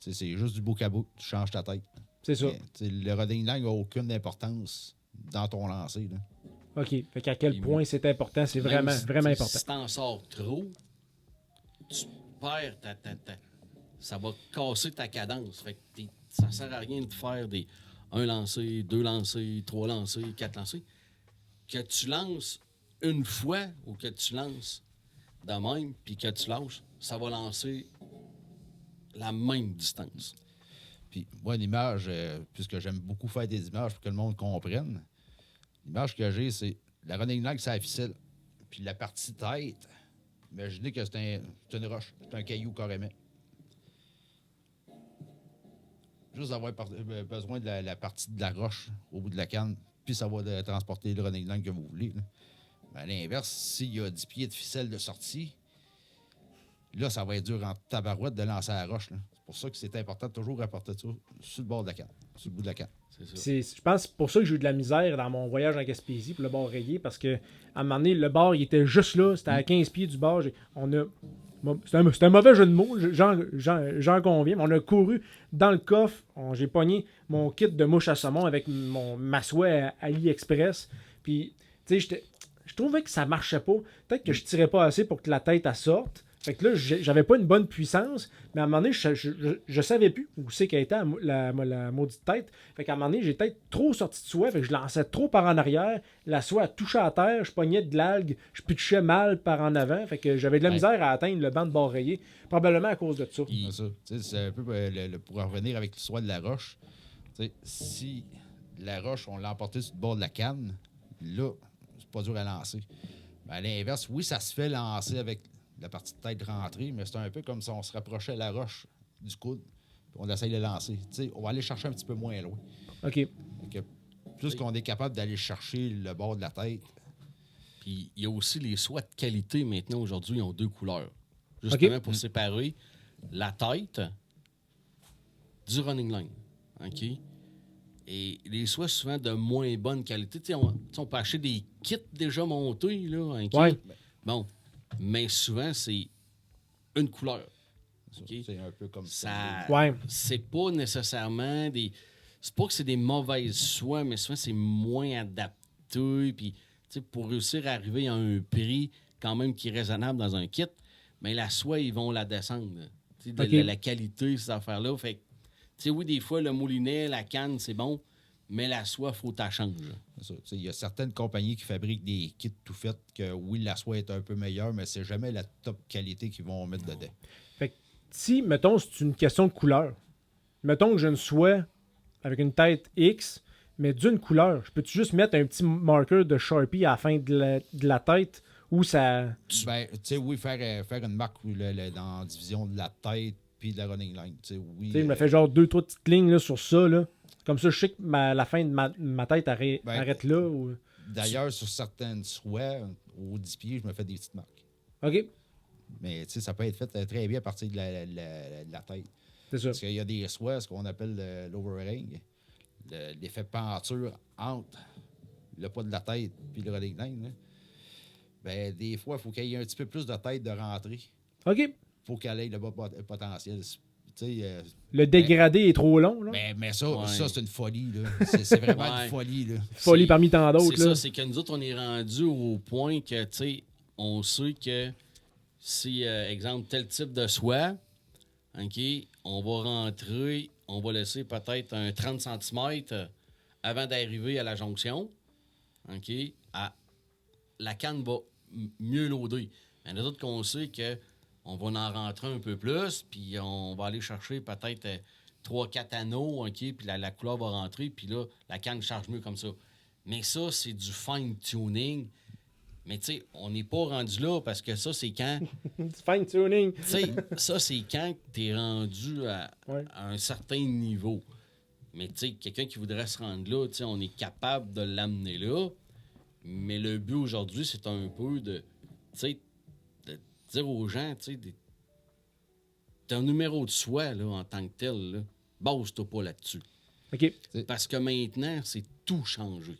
Tu sais, c'est juste du bout à bout. Tu changes ta tête. C'est ça. Mais, tu sais, le running line n'a aucune importance dans ton lancer. Là. OK. Fait qu'à quel Et point c'est important, c'est Même vraiment, si- vraiment t'sais, important. Si t'en sors trop, tu perds ça va casser ta cadence. Fait que ça sert à rien de faire un lancer, 2 lancers, 3 lancers, 4 lancers. Que tu lances une fois ou que tu lances de même, puis que tu lâches, ça va lancer la même distance. Puis moi, l'image, puisque j'aime beaucoup faire des images pour que le monde comprenne, l'image que j'ai, c'est la running line, c'est la ficelle. Puis la partie tête, imaginez que c'est une roche, c'est un caillou carrément. Juste avoir besoin de la partie de la roche au bout de la canne, puis ça va transporter le running line que vous voulez. Là. Mais à l'inverse, s'il y a 10 pieds de ficelle de sortie, là, ça va être dur en tabarouette de lancer la roche. Là. C'est pour ça que c'est important de toujours rapporter ça sur le bord de la canne, sur le bout de la canne. C'est ça. Je pense que c'est pour ça que j'ai eu de la misère dans mon voyage en Gaspésie pour le bord rayé, parce que à un moment donné, le bord, il était juste là, c'était à 15 pieds du bord. C'est un mauvais jeu de mots, j'en conviens, mais on a couru dans le coffre, j'ai pogné mon kit de mouche à saumon avec ma soie à AliExpress, puis tu sais, je trouvais que ça marchait pas. Peut-être que je tirais pas assez pour que la tête elle sorte. Fait que là, j'avais pas une bonne puissance, mais à un moment donné, je savais plus où c'est qu'elle était la maudite tête. Fait qu'à un moment donné, j'ai peut-être trop sorti de soie, fait que je lançais trop par en arrière, la soie touchait à terre, je pognais de l'algue, je pitchais mal par en avant, fait que j'avais de la misère à atteindre le banc de bord rayé, probablement à cause de ça. C'est ça. Tu sais, c'est un peu pour en revenir avec l'histoire de la roche. Tu sais, si la roche, on l'a emportée sur le bord de la canne, là, c'est pas dur à lancer. Mais à l'inverse, oui, ça se fait lancer avec la partie de tête rentrée, mais c'est un peu comme si on se rapprochait de la roche du coude, puis on essaye de lancer. Tu sais, on va aller chercher un petit peu moins loin. OK. Fait plus qu'on est capable d'aller chercher le bord de la tête. Puis il y a aussi les soies de qualité maintenant, aujourd'hui, ils ont 2 couleurs. Justement pour séparer la tête du running line. OK? Et les soies souvent de moins bonne qualité. Tu sais, on peut acheter des kits déjà montés, là. OK? Ouais. Bon. Mais souvent, c'est une couleur. OK? C'est un peu comme Ça, Ouais. c'est pas nécessairement des. C'est pas que c'est des mauvaises soies, mais souvent c'est moins adapté. Puis, tu sais, pour réussir à arriver à un prix quand même qui est raisonnable dans un kit, mais la soie, ils vont la descendre. Tu sais, de la qualité, ces affaires-là. Fait que, tu sais, oui, des fois, le moulinet, la canne, c'est bon, mais la soie, il faut que tu changes. Il y a certaines compagnies qui fabriquent des kits tout faits que, oui, la soie est un peu meilleure, mais c'est jamais la top qualité qu'ils vont mettre dedans. Fait que si, mettons, c'est une question de couleur, mettons que j'ai une soie avec une tête X, mais d'une couleur, je peux-tu juste mettre un petit marqueur de Sharpie à la fin de la tête où ça... Ben, tu sais, oui, faire une marque dans la division de la tête puis de la running line. Oui, Tu sais, il me fait genre 2-3 petites lignes là, sur ça, là. Comme ça, je sais que la fin de ma tête arrête là. Ou... D'ailleurs, sur certaines soies, au 10 pieds, je me fais des petites marques. OK, Mais ça peut être fait très bien à partir de la tête. c'est ça. Parce qu'il y a des soies, ce qu'on appelle l'overhang, l'effet peinture entre le poids de la tête et le running line. Là. Ben, des fois, il faut qu'il y ait un petit peu plus de tête de rentrée OK. pour qu'elle ait le bas potentiel. Le dégradé est trop long, là. Mais ça, Ouais. ça c'est une folie. Là. C'est vraiment Ouais. une folie. Là. Folie C'est- parmi tant d'autres, C'est là. ça, c'est que nous autres, on est rendu au point que, tu sais, on sait que si, exemple, tel type de soie, OK, on va rentrer, on va laisser peut-être un 30 cm avant d'arriver à la jonction, OK, la canne va mieux loader. Mais nous autres, qu'on sait qu'on va en rentrer un peu plus, puis on va aller chercher peut-être 3-4 anneaux, OK, puis la couleur va rentrer, puis là, la canne charge mieux comme ça. Mais ça, c'est du fine-tuning. Mais tu sais, on n'est pas rendu là parce que ça, c'est quand... Fine tuning. Tu sais, ça, c'est quand tu es rendu à un certain niveau. Mais tu sais, quelqu'un qui voudrait se rendre là, tu sais, on est capable de l'amener là. Mais le but aujourd'hui, c'est un peu de, tu sais, de dire aux gens, tu sais, t'as un numéro de soie, là, en tant que tel, là, base-toi pas là-dessus. OK. Parce que maintenant, c'est tout changé.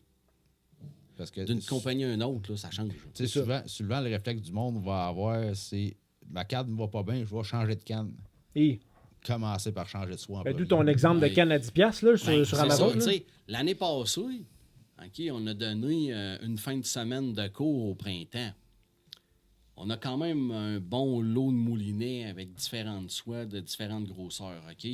Parce que D'une compagnie à une autre, là, ça change. tu sais, souvent, le réflexe du monde va avoir, c'est ma canne ne va pas bien, je vais changer de canne. Et Commencer par changer de soie. en d'où premier. ton exemple de Ouais. canne à 10$ là, sur Ben, c'est Amazon. ça, Là. tu sais, l'année passée, OK, on a donné une fin de semaine de cours au printemps. On a quand même un bon lot de moulinets avec différentes soies de différentes grosseurs, OK?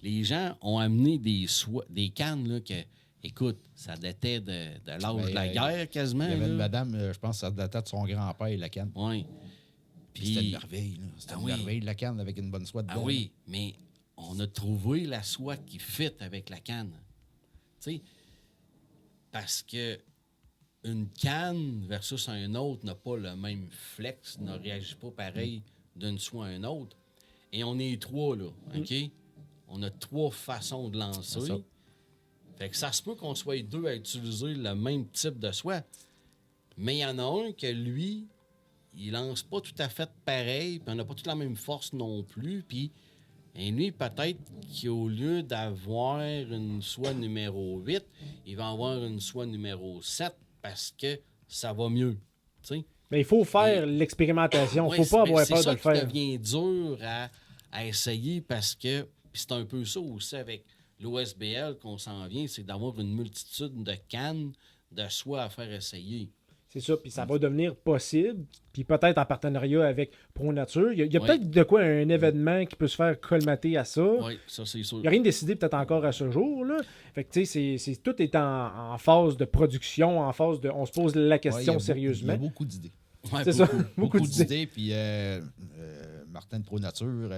Les gens ont amené des cannes là, que, écoute, ça datait de l'âge de la guerre quasiment. Il y avait une là. madame, je pense que ça datait de son grand-père, la canne. Ouais. Puis c'était une merveille. Là. C'était Ah une oui. merveille, la canne, avec une bonne soie dedans. Ah oui, mais on a trouvé la soie qui fit avec la canne. Tu sais, parce que une canne versus un autre n'a pas le même flex, ne réagit pas pareil d'une soie à une autre. Et on est 3, là, OK? On a 3 façons de lancer. C'est ça. Fait que ça se peut qu'on soit 2 à utiliser le même type de soie. Mais il y en a un que lui, il lance pas tout à fait pareil, puis on n'a pas toute la même force non plus, puis et lui, peut-être qu'au lieu d'avoir une soie numéro 8, il va avoir une soie numéro 7 parce que ça va mieux. Tu sais? Mais il faut faire l'expérimentation. Il Ouais, ne faut pas mais avoir c'est peur ça de le faire. qui devient dur à essayer parce que, puis c'est un peu ça aussi avec l'OSBL qu'on s'en vient, c'est d'avoir une multitude de cannes de soie à faire essayer. C'est ça, puis ça va devenir possible, puis peut-être en partenariat avec Pro Nature. Il y a Ouais. peut-être de quoi un événement qui peut se faire colmater à ça. Oui, ça c'est sûr. Il n'y a rien décidé peut-être encore à ce jour. Là. Fait que tu sais, tout est en phase de production, en phase de. On se pose la Ouais, question il y sérieusement. a beaucoup d'idées. Ouais, C'est ça, beaucoup. beaucoup d'idées. d'idées. Puis Martin de Pro Nature,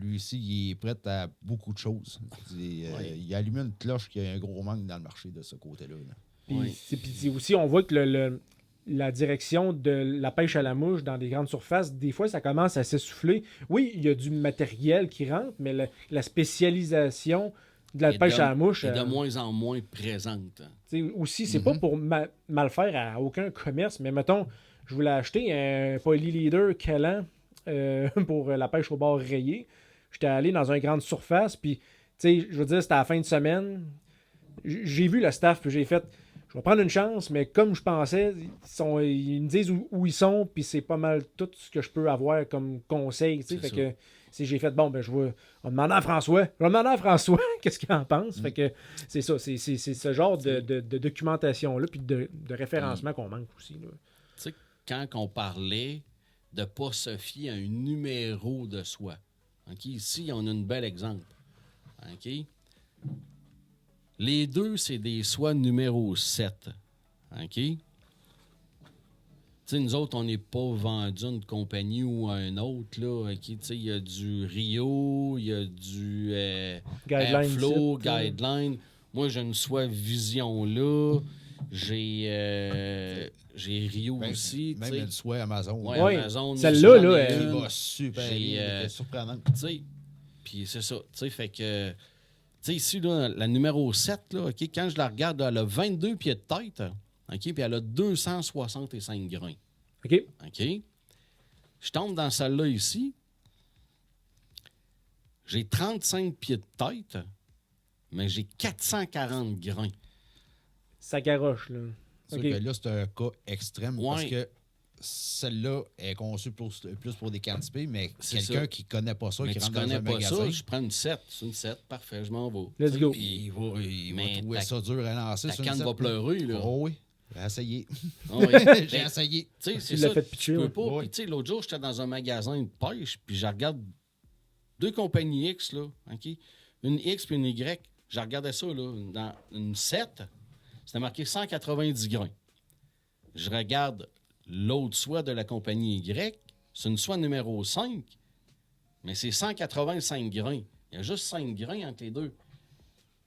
lui aussi, il est prêt à beaucoup de choses. Il a allumé une cloche qu'il y a un gros manque dans le marché de ce côté-là. Là. Puis Oui. puis aussi, on voit que la direction de la pêche à la mouche dans des grandes surfaces, des fois, ça commence à s'essouffler. Oui, il y a du matériel qui rentre, mais la spécialisation de la pêche à la mouche. est de moins en moins présente. Aussi, c'est pas pour mal faire à aucun commerce, mais mettons, je voulais acheter un polyleader Kellan pour la pêche au bord rayé. J'étais allé dans une grande surface, puis, je veux dire, c'était à la fin de semaine. J'ai vu le staff, puis j'ai fait, je vais prendre une chance, mais comme je pensais, ils me disent où ils sont, puis c'est pas mal tout ce que je peux avoir comme conseil. Fait que j'ai fait, bon, ben, on va demander à François. Je vais demander à François qu'est-ce qu'il en pense. Fait que c'est ça, c'est ce genre de documentation-là, puis de référencement qu'on manque aussi. Tu sais, quand on parlait de ne pas se fier à un numéro de soi, OK? Ici, on a un bel exemple. OK? Les deux, c'est des soies numéro 7. OK? Tu sais, nous autres, on n'est pas vendu à une compagnie ou à une autre. Là, OK? Tu sais, il y a du Rio, il y a du Airflow, Guideline. Moi, j'ai une soie Vision là. J'ai Rio aussi. Même une soie Amazon. Ouais, Amazon. Celle-là, là, elle va super bien. Surprenante. Tu sais, puis c'est ça. Tu sais, fait que... Tu sais, ici, là, la numéro 7, là, OK, quand je la regarde, elle a 22 pieds de tête, OK, puis elle a 265 grains. OK. OK? Je tombe dans celle-là ici. J'ai 35 pieds de tête, mais j'ai 440 grains. Ça garoche, là. Okay. Que là, c'est un cas extrême parce que celle-là est conçue plus pour des cannes spé, mais quelqu'un qui ne connaît pas ça, mais qui rentre dans un magasin... Ça, je prends une 7. C'est une 7. Parfait, je m'en vais. Let's go. Il va trouver ça dur à lancer. La canne va pleurer, là. Oh oui. J'ai essayé. Oh, oui. J'ai essayé. Tu sais, c'est tu l'as ça. fait pitcher, Tu peux pas. ouais. Puis, tu sais, l'autre jour, j'étais dans un magasin de pêche, puis je regarde deux compagnies X, là, OK? Une X puis une Y. Je regardais ça, là, dans une 7. C'était marqué 190 grains. Je regarde l'autre soie de la compagnie Y. C'est une soie numéro 5, mais c'est 185 grains. Il y a juste 5 grains entre les deux.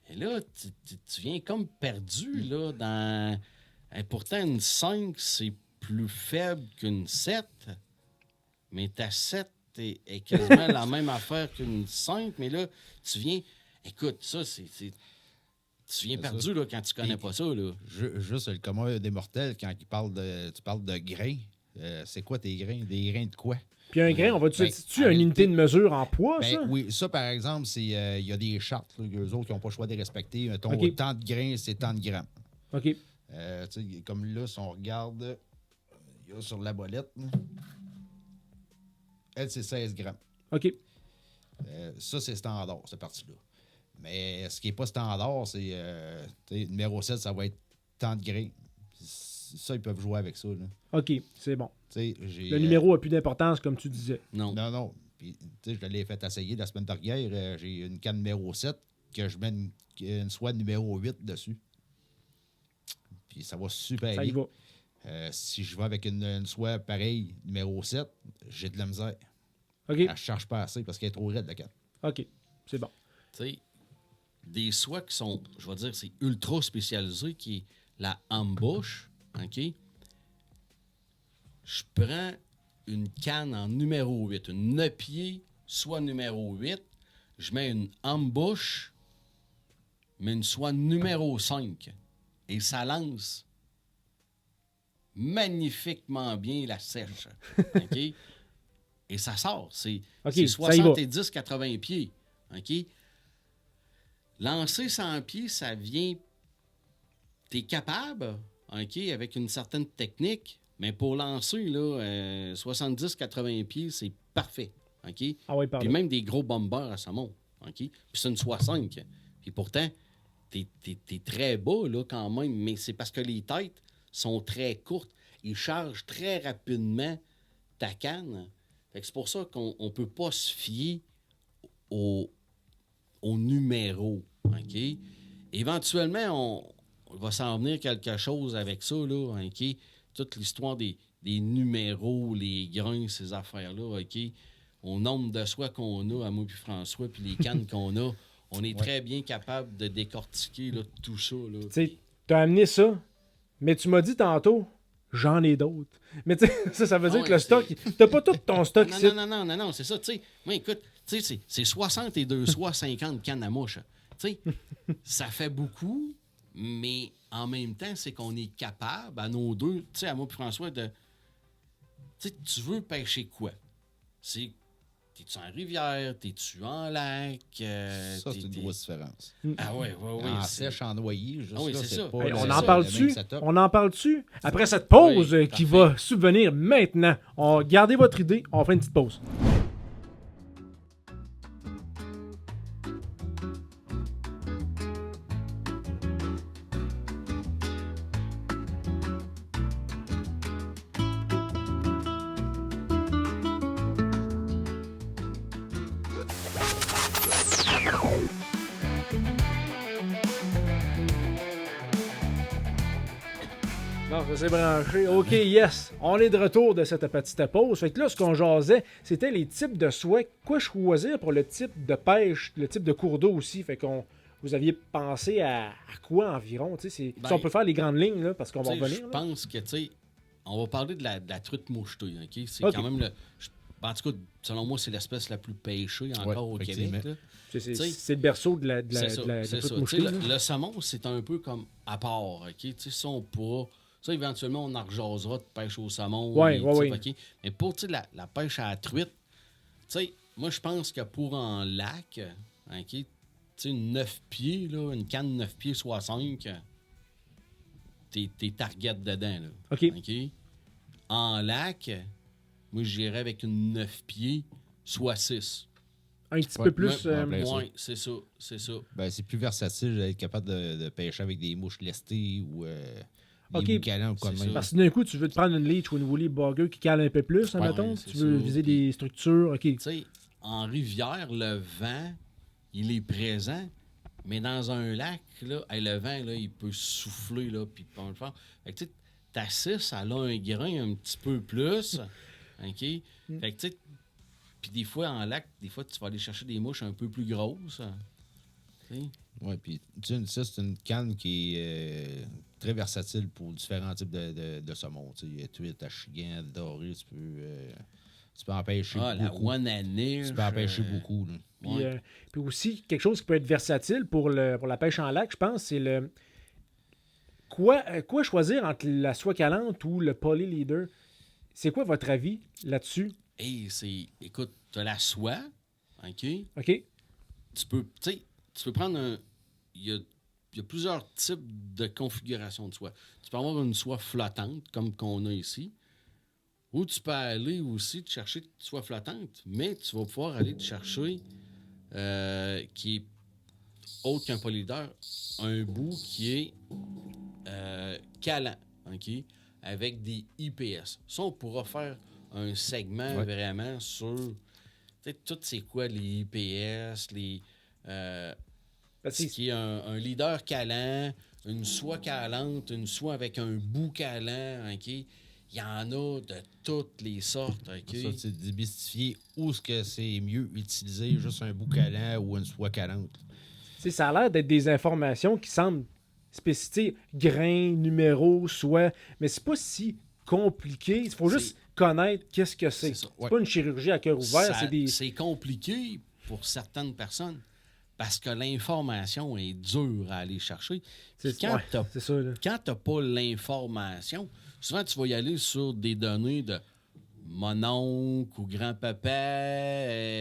Et là, tu viens comme perdu, là, dans... Et pourtant, une 5, c'est plus faible qu'une 7, mais ta 7 est quasiment la même affaire qu'une 5, mais là, tu viens... Écoute, ça, c'est... Tu viens perdu là, quand tu connais pas ça. Là. Juste le commun des mortels, quand tu parles de grains, c'est quoi tes grains? Des grains de quoi? Puis un grain, on va-tu une unité de mesure en poids, ça? Oui, ça, par exemple, il y a des chartes. Là, eux autres qui n'ont pas le choix de les respecter. Mettons, tant de grains, c'est tant de grammes. OK. Comme là, si on regarde, il y a sur la bolette, là, elle, c'est 16 grammes. OK. Ça, c'est standard, cette partie-là. Mais ce qui n'est pas standard, c'est numéro 7, ça va être tant de grains. Ça, ils peuvent jouer avec ça. Là. OK, c'est bon. Le numéro n'a plus d'importance, comme tu disais. Non. Puis, je l'ai fait essayer la semaine dernière. J'ai une canne numéro 7 que je mets une soie numéro 8 dessus. Puis ça va super bien. Ça y va. Si je vais avec une soie pareille, numéro 7, j'ai de la misère. OK. Elle ne charge pas assez parce qu'elle est trop raide, la canne. OK, c'est bon. Tu sais, des soies qui sont, je vais dire, c'est ultra spécialisé, qui est la ambush, OK? Je prends une canne en numéro 8, une 9 pieds, soie numéro 8, je mets une ambush, mais une soie numéro 5, et ça lance magnifiquement bien la sèche, OK? Et ça sort, c'est 70-80 pieds, OK? Lancer 100 pieds, ça vient... T'es capable, OK, avec une certaine technique, mais pour lancer, là, 70-80 pieds, c'est parfait, OK? Ah oui, puis même des gros bombers à saumon, OK? Puis c'est une 65. Puis pourtant, t'es très bas, là, quand même, mais c'est parce que les têtes sont très courtes. Ils chargent très rapidement ta canne. Fait que c'est pour ça qu'on ne peut pas se fier au numéro, OK? Éventuellement, on va s'en venir quelque chose avec ça, là, OK? Toute l'histoire des numéros, les grains, ces affaires-là, OK? Au nombre de soies qu'on a, à moi puis François, puis les cannes qu'on a, on est très bien capable de décortiquer là, tout ça. Tu sais, t'as amené ça, mais tu m'as dit tantôt, j'en ai d'autres. Mais tu sais, ça veut dire que le stock, t'as pas tout ton stock ici. Non, c'est ça. Tu sais, moi, écoute, tu sais, c'est 62 soies, 50 cannes à mouche. Tu sais, ça fait beaucoup, mais en même temps, c'est qu'on est capable, à nos deux, tu sais, à moi et François, de. Tu sais, tu veux pêcher quoi? T'es-tu en rivière? T'es-tu en lac? Ça, c'est une grosse différence. Ah ouais. En sèche, en noyer, juste Ah oui, là, c'est ça. pas Hey, le- on le en même parle-tu? setup. On en parle-tu? Après cette pause Oui, qui parfait. va subvenir maintenant. Gardez votre idée, on fait une petite pause. Non, ça s'est branché. OK, yes. On est de retour de cette petite pause. Fait que là, ce qu'on jasait, c'était les types de soies. Quoi choisir pour le type de pêche, le type de cours d'eau aussi. Fait qu'on vous aviez pensé à quoi environ? Tu sais, Ben, si on peut faire les grandes lignes, là, parce qu'on va Tu sais, revenir. je là. pense que, tu sais, on va parler de la truite mouchetée, OK? C'est OK. quand même en tout cas, selon moi, c'est l'espèce la plus pêchée encore au Québec. effectivement. Là. C'est- C'est tu sais, c'est le berceau de la C'est ça, de la c'est truite ça. Tu mouchetée, sais, là. le saumon, c'est un peu comme à part, OK? Tu sais, ça, on pourra... Ça, éventuellement, on en rejasera de pêche au saumon. Ouais, des ouais, types, OK? Mais pour, tu sais, la pêche à la truite, tu sais, moi, je pense que pour un lac, OK, tu sais, une 9 pieds, là, une canne 9 pieds, soit 5, t'es target dedans, là. OK. En lac, moi, j'irais avec une 9 pieds, soit 6. Un petit Ouais, peu plus. ouais, ouais. Oui, c'est ça, c'est ça. Ben, c'est plus versatile d'être capable de pêcher avec des mouches lestées ou Ok. des boucalants ou quoi de C'est même. ça. Parce que d'un coup, tu veux te prendre une leech ou une woolly bugger qui cale un peu plus, Ouais, admettons. c'est Tu veux ça. viser Puis- des structures. OK. Tu sais, en rivière, le vent, il est présent, mais dans un lac, là, hey, le vent, là, il peut souffler, là, puis pas le faire. Fait que, tu sais, ta 6, elle a un grain un petit peu plus, OK? Fait que, tu sais, puis des fois, en lac, des fois, tu vas aller chercher des mouches un peu plus grosses. Tu sais. Oui, puis tu sais, ça, c'est une canne qui est très versatile pour différents types de saumon. Tu sais, il y a truite, achigan, doré, tu peux en pêcher Ah, la beaucoup. one année. Tu peux en pêcher beaucoup. Là. Puis, puis aussi, quelque chose qui peut être versatile pour la pêche en lac, je pense, c'est le. Quoi choisir entre la soie calante ou le poly leader? C'est quoi votre avis là-dessus? Hey, écoute, tu as la soie, OK? OK? Tu peux prendre un. Il y a plusieurs types de configurations de soie. Tu peux avoir une soie flottante, comme qu'on a ici, ou tu peux aller aussi te chercher une soie flottante, mais tu vas pouvoir aller te chercher qui est autre qu'un polydeur, un bout qui est calant, OK? Avec des IPS. Ça, on pourra faire un segment Ouais. vraiment sur tout c'est quoi les IPS, Parce ce que qui est un leader calant, une soie calante, une soie avec un bout calant, OK? Il y en a de toutes les sortes, OK? Ça, c'est démystifier où est-ce que c'est mieux utiliser juste un bout calant ou une soie calante. ça a l'air d'être des informations qui semblent spécifiques, grain, numéro, soie, mais c'est pas si compliqué. Il faut juste connaître qu'est-ce que c'est. C'est ça, C'est ouais. pas une chirurgie à cœur ouvert, Ça- c'est des. C'est compliqué pour certaines personnes parce que l'information est dure à aller chercher. Puis quand ouais, t'as c'est ça, là. quand tu n'as pas l'information, souvent tu vas y aller sur des données de mon oncle ou grand-papa,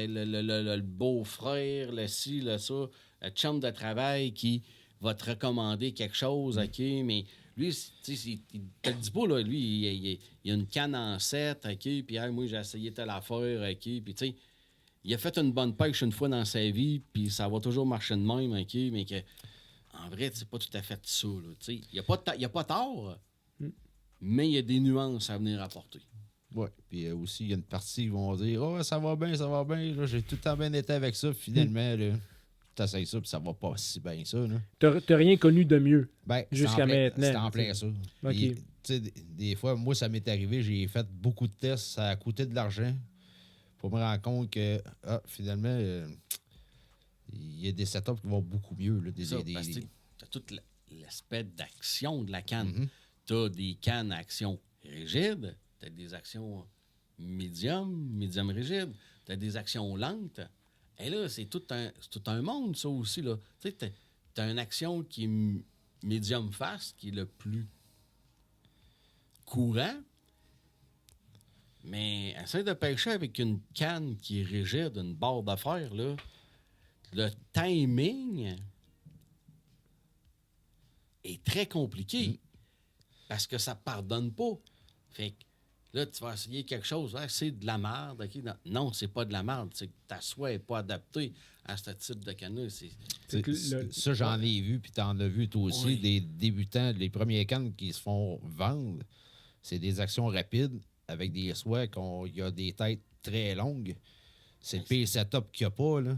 le beau-frère, le ci, le ça, le chum de travail qui va te recommander quelque chose, OK, mais lui, tu sais, il te le dit pas, là, lui, il a une canne en 7, OK, puis hey, moi, j'ai essayé telle affaire, OK, puis tu sais, il a fait une bonne pêche une fois dans sa vie, puis ça va toujours marcher de même, OK, mais que en vrai, c'est pas tout à fait ça. Là, il n'y a pas tort, mais il y a des nuances à venir apporter. Ouais. Puis aussi, il y a une partie qui vont dire oh, ça va bien, ça va bien. Là, j'ai tout le temps bien été avec ça. Puis finalement, tu essayes ça, puis ça va pas si bien ça. Là. T'as rien connu de mieux. Ben, Jusqu'à maintenant, C'était en plein ça. OK. Puis, tu sais, des fois, moi, ça m'est arrivé, j'ai fait beaucoup de tests, ça a coûté de l'argent pour me rendre compte que, finalement, il y a des setups qui vont beaucoup mieux. Là, C'est ça, parce que tu as tout l'aspect d'action de la canne. Mhm. Tu as des cannes à action rigide, tu as des actions médium rigide, tu as des actions lentes, Et là, c'est tout un monde, ça aussi. Là. Tu sais, t'as une action qui est médium fast, qui est le plus courant. Mais essaye de pêcher avec une canne qui est rigide, une barre de fer, là. Le timing est très compliqué parce que ça pardonne pas. Fait que là, tu vas essayer quelque chose. Ah, c'est de la merde. Okay? Non, c'est pas de la merde. C'est que ta soie n'est pas adaptée à ce type de canne. Ça, j'en ai vu, puis t'en as vu toi aussi, Oui. des débutants, les premiers cannes qui se font vendre, c'est des actions rapides avec des soies il y a des têtes très longues. C'est le pire setup qu'il n'y a pas, là.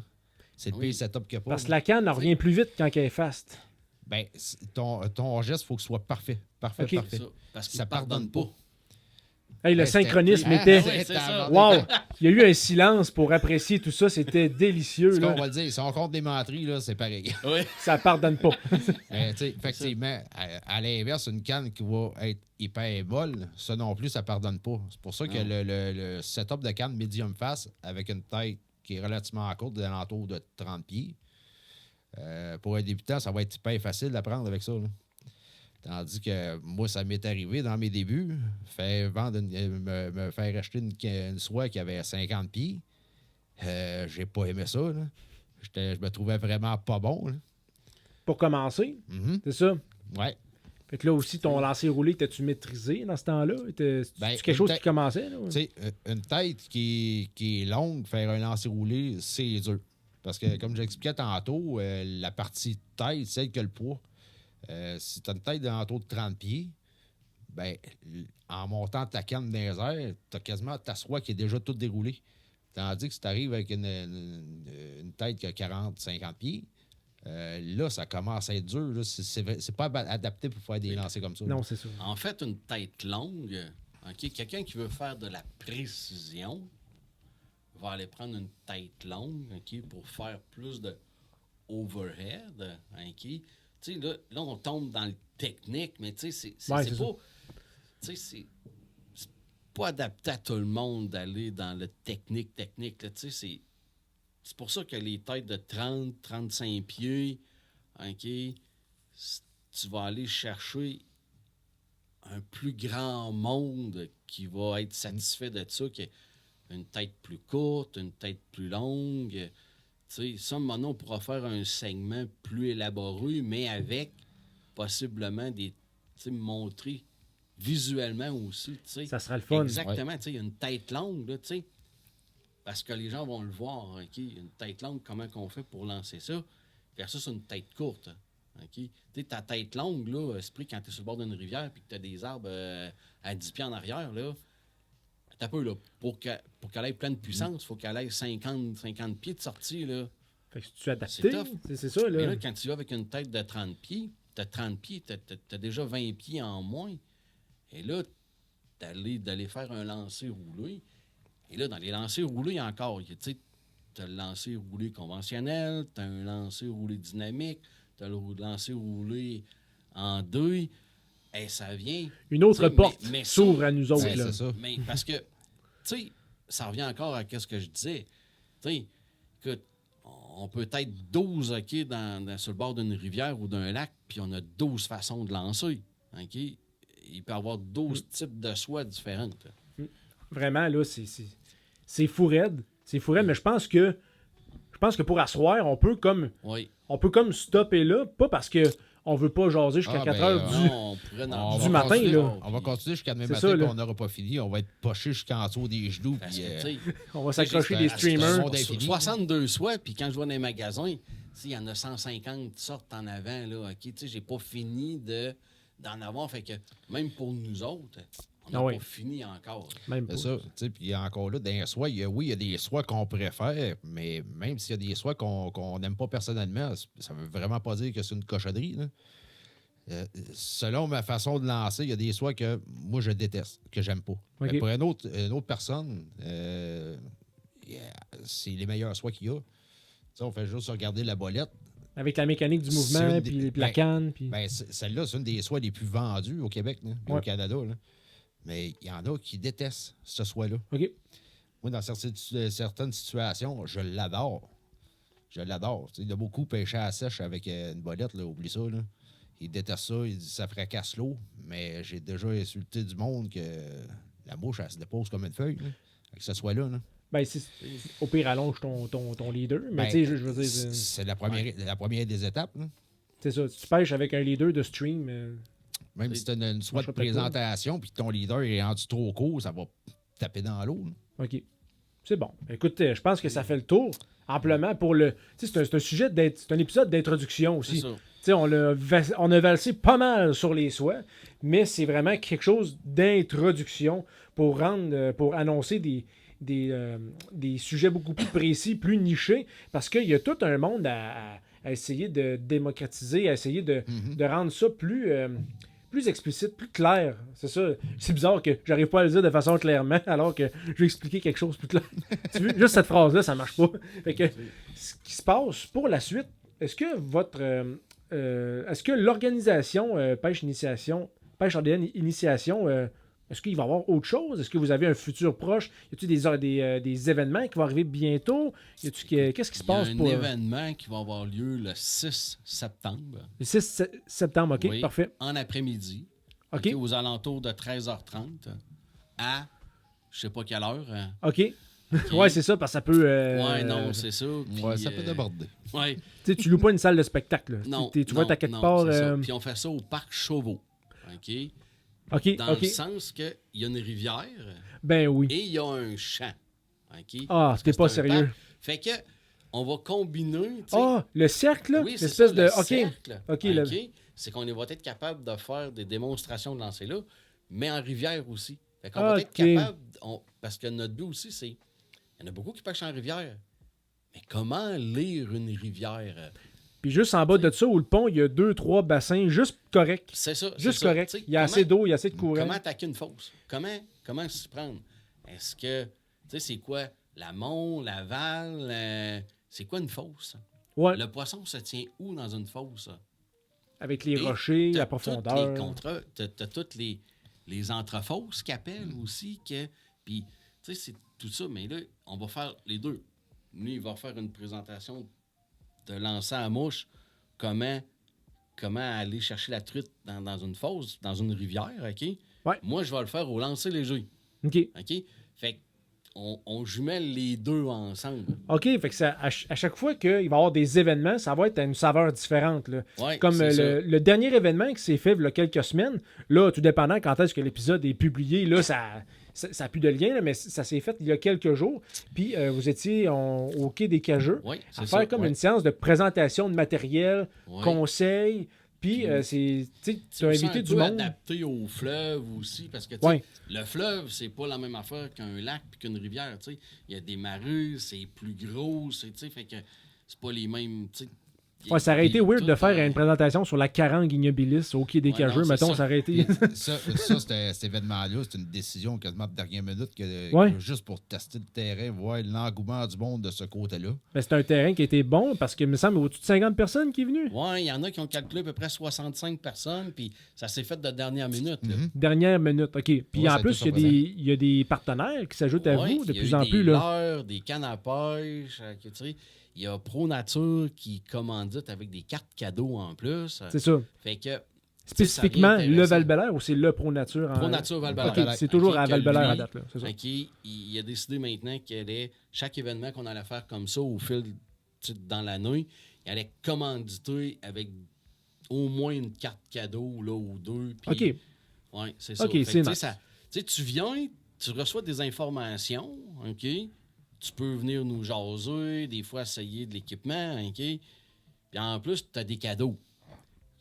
C'est le Oui. pire setup qu'il n'y a pas. Parce que la canne, elle revient plus vite quand elle est fast. Ben, ton geste, il faut que ce soit parfait. Parfait, Ok. parfait. Ça, parce qu'il Ça ne pardonne pas. Hey, le Hey, c'était- synchronisme Ah, était... ouais, c'est ça. Wow! Il y a eu un silence pour apprécier tout ça. C'était délicieux. Ce qu'on Là. va le dire, si on compte des menteries, là, c'est pareil. Oui. Ça pardonne pas. Tu sais, effectivement, à l'inverse, une canne qui va être hyper molle, ça non plus, ça pardonne pas. C'est pour ça que Non. le setup de canne medium fast avec une tête qui est relativement courte, d'alentour de 30 pieds, pour un débutant, ça va être hyper facile d'apprendre avec ça. Là. Tandis que moi, ça m'est arrivé dans mes débuts, me faire acheter une soie qui avait 50 pieds. J'ai pas aimé ça. Là. Je me trouvais vraiment pas bon. Là. Pour commencer, Mhm. c'est ça. Ouais. Fait que là aussi, ton lancer roulé, t'as-tu maîtrisé dans ce temps-là? C'est Ben, quelque chose une qui commençait? Là? Tu sais, une tête qui est longue, faire un lancer roulé, c'est dur. Parce que, comme j'expliquais tantôt, la partie tête, celle qui a le poids, si tu as une tête d'alentour de 30 pieds, ben, en montant ta canne dans les airs, tu as quasiment ta soie qui est déjà toute déroulée. Tandis que si tu arrives avec une tête qui a 40-50 pieds, là, ça commence à être dur. Là. C'est pas adapté pour faire des lancers comme ça. Non, c'est ça. En fait, une tête longue, OK, quelqu'un qui veut faire de la précision va aller prendre une tête longue, OK, pour faire plus de overhead, OK. Tu sais, là, on tombe dans le technique, mais tu sais, c'est Ouais, c'est pas... Tu sais, c'est pas adapté à tout le monde d'aller dans le technique, là. Tu sais, c'est pour ça que les têtes de 30, 35 pieds, OK, tu vas aller chercher un plus grand monde qui va être satisfait de ça, qui est une tête plus courte, une tête plus longue. Tu sais, ça, maintenant, on pourra faire un segment plus élaboré, mais avec possiblement des, tu sais, montrer visuellement aussi, tu sais. Ça sera le fun. Exactement, tu sais, une tête longue, là, tu sais. Parce que les gens vont le voir, OK? Une tête longue, comment qu'on fait pour lancer ça? Versus une tête courte, OK? Tu sais, ta tête longue, là, esprit, quand tu es sur le bord d'une rivière et que tu as des arbres à 10 pieds en arrière, là, t'as peu, là, pour qu'elle ait pleine puissance, il faut qu'elle ait 50 pieds de sortie, là. Fait que tu es adapté. C'est tough. C'est ça, Mais là. là, quand tu vas avec une tête de 30 pieds, t'as 30 pieds, t'as déjà 20 pieds en moins. Et là, d'aller faire un lancer roulé. Et là, dans les lancers roulés encore, tu sais, t'as le lancer roulé conventionnel, t'as un lancer roulé dynamique, t'as le lancer roulé en deux. Et ça vient... Une autre tu sais, porte mais ça, s'ouvre à nous autres. Ben, là. c'est ça. Mais parce que, tu sais, ça revient encore à ce que je disais. Tu sais, écoute, on peut être 12, OK, sur le bord d'une rivière ou d'un lac, puis on a 12 façons de lancer, OK? Il peut y avoir 12 types de soies différentes. Vraiment, là, c'est fou raide. C'est fou raide, mais je pense que pour asseoir, on peut comme Oui. stopper là, pas parce que on veut pas jaser jusqu'à Ah, 4 ben, heures du... Non, on pourrait On Du va matin, continuer- là. On va continuer jusqu'à demain C'est matin, ça, puis là. on n'aura pas fini. On va être poché jusqu'en dessous des genoux. Parce Puis, que, tu sais, On va s'accrocher c'est des un- streamers. c'est un monde infini. 62 soies, puis quand je vais dans les magasins, tu sais, il y en a 150 qui sortent en avant, là, OK? Tu sais, j'ai pas fini d'en avoir, fait que même pour nous autres, on n'a Ah oui. pas fini encore. Même pas. c'est ça. Tu sais, puis encore là, dans les soies, oui, il y a des soies qu'on préfère, mais même s'il y a des soies qu'on n'aime pas personnellement, ça veut vraiment pas dire que c'est une cochonnerie. Là. Selon ma façon de lancer, il y a des soies que moi, je déteste, que j'aime pas. OK. Mais pour une autre personne, c'est les meilleures soies qu'il y a. Tu sais, on fait juste regarder la bolette. Avec la mécanique du C'est mouvement, une des- puis la canne, puis... Ben, celle-là, c'est une des soies les plus vendues au Québec, là, puis Ouais. au Canada. Là. Mais il y en a qui détestent ce soie-là. OK. Moi, dans certaines situations, je l'adore. Je l'adore. Tu sais, il a beaucoup pêché à la sèche avec une bolette, là, oublie ça. Là. Il déteste ça, il dit ça fracasse l'eau, mais j'ai déjà insulté du monde que la mouche, elle se dépose comme une feuille, là, que ce soit là. Là. Ben, au pire, allonge ton leader. Mais Ben, tu sais, je veux dire, c'est la première des étapes. Là. c'est ça. Si tu pêches avec un leader de stream, Même si tu as une soit de marcherait peut-être pas. présentation puis que ton leader est rendu trop court, ça va taper dans l'eau. Là. OK. C'est bon. Écoute, je pense que ça fait le tour amplement pour le. Tu sais, c'est un sujet c'est un épisode d'introduction C'est aussi. ça. Tu sais, on a valsé pas mal sur les soies, mais c'est vraiment quelque chose d'introduction pour annoncer des sujets beaucoup plus précis, plus nichés, parce qu'il y a tout un monde à essayer de démocratiser, à essayer de rendre ça plus explicite, plus clair. C'est ça. C'est bizarre que j'arrive pas à le dire de façon clairement alors que je vais expliquer quelque chose plus clair. Tu vois, juste cette phrase-là, ça marche pas. Fait que, ce qui se passe pour la suite, est-ce que est-ce que l'organisation Pêche RDN Initiation, est-ce qu'il va y avoir autre chose? Est-ce que vous avez un futur proche? Y a-t-il des événements qui vont arriver bientôt? Qu'est-ce qui se passe Il y a un événement qui va avoir lieu le 6 septembre. Le 6 septembre, OK, Oui, parfait. En après-midi. OK. OK, aux alentours de 13h30 à je sais pas quelle heure. OK. Ouais, c'est ça, parce que ça peut... Ouais, non, c'est ça. Ouais, ça peut déborder. Ouais, Tu sais, tu loues pas une salle de spectacle. Là. non. Tu vas être à quelque non, part... c'est ça. Puis on fait ça au parc Chauveau. OK? OK, Dans OK. le sens qu'il y a une rivière Ben oui. et il y a un champ. OK? Ah, Parce que t'es pas c'est un sérieux. parc. Fait que on va combiner. tu sais, Ah, le cercle, là? oui, c'est L'espèce ça, de... le OK. cercle. OK, OK? C'est qu'on va être capable de faire des démonstrations de lancer là, mais en rivière aussi. Fait qu'on va être OK. capable... parce que notre but aussi, c'est... Il y en a beaucoup qui pêchent en rivière. Mais comment lire une rivière? Puis juste en bas de ça, où le pont, il y a 2-3 bassins juste corrects. C'est ça. Juste c'est ça. correct. Tu sais, Il y a assez d'eau, il y a assez de courant. Comment attaquer une fosse? Comment s'y prendre? Est-ce que... Tu sais, c'est quoi? L'amont, l'aval? C'est quoi une fosse? Ouais, Le poisson se tient où dans une fosse? avec les Et rochers, t'as la toutes profondeur. t'as toutes les entrefosses qu'ils appellent aussi. Puis, tu sais, c'est tout ça. Mais là, on va faire les deux. Lui, il va faire une présentation de lancer à mouche. Comment aller chercher la truite dans une fosse, dans une rivière, OK? Ouais. Moi, je vais le faire au lancer léger. OK. OK? Fait on jumelle les deux ensemble. OK, fait que ça, à chaque fois qu'il va y avoir des événements, ça va être à une saveur différente. Là. Ouais, Comme c'est ça. le dernier événement qui s'est fait il y a quelques semaines, là, tout dépendant quand est-ce que l'épisode est publié, là, ça n'a plus de lien, là, mais ça s'est fait il y a quelques jours. Puis vous étiez au Quai des Cageux Oui, à c'est faire ça, comme ouais. une séance de présentation de matériel, Ouais. conseils. Puis tu C'est as aussi invité un du peu monde. adapté au fleuve aussi, parce que tu sais, Ouais. le fleuve, c'est pas la même affaire qu'un lac puis qu'une rivière. Tu sais. Il y a des marues, c'est plus gros, tu sais, fait que c'est pas les mêmes. Tu sais. Ouais, ça aurait été weird tout, de faire une présentation sur la carangue ignobilis au Quai des Ouais, Cageux, non, c'est mettons, ça. ça aurait été... Cet événement-là, c'est une décision quasiment de dernière minute Ouais. que juste pour tester le terrain, voir l'engouement du monde de ce côté-là. Ben, c'est un terrain qui a été bon parce qu'il me semble au-dessus de 50 personnes qui est venu. Ouais, il y en a qui ont calculé à peu près 65 personnes, puis ça s'est fait de dernière minute. là. Dernière minute, OK. Puis Ouais, en ça a plus, été il y a des partenaires qui s'ajoutent à Ouais, vous de il y a plus eu en des plus. Là. leurres, des cannes à pêche, que, tu sais, il y a Pro Nature qui commandite avec des cartes cadeaux en plus. C'est ça. Fait que Spécifiquement, ça devient le intéressant. Val-Bélair ou c'est le Pro Nature? Pro Nature Val-Bélair. OK, c'est toujours OK, à que Val-Bélair à lui, date. Là, c'est ça. OK, il a décidé maintenant chaque événement qu'on allait faire comme ça au fil dans l'année, il allait commanditer avec au moins une carte cadeau là, ou deux. Puis, OK. ouais, c'est ça. OK, Fait que, c'est tu sais, nice. tu sais, tu viens, tu reçois des informations, OK? Tu peux venir nous jaser, des fois essayer de l'équipement, OK? Puis en plus, tu as des cadeaux.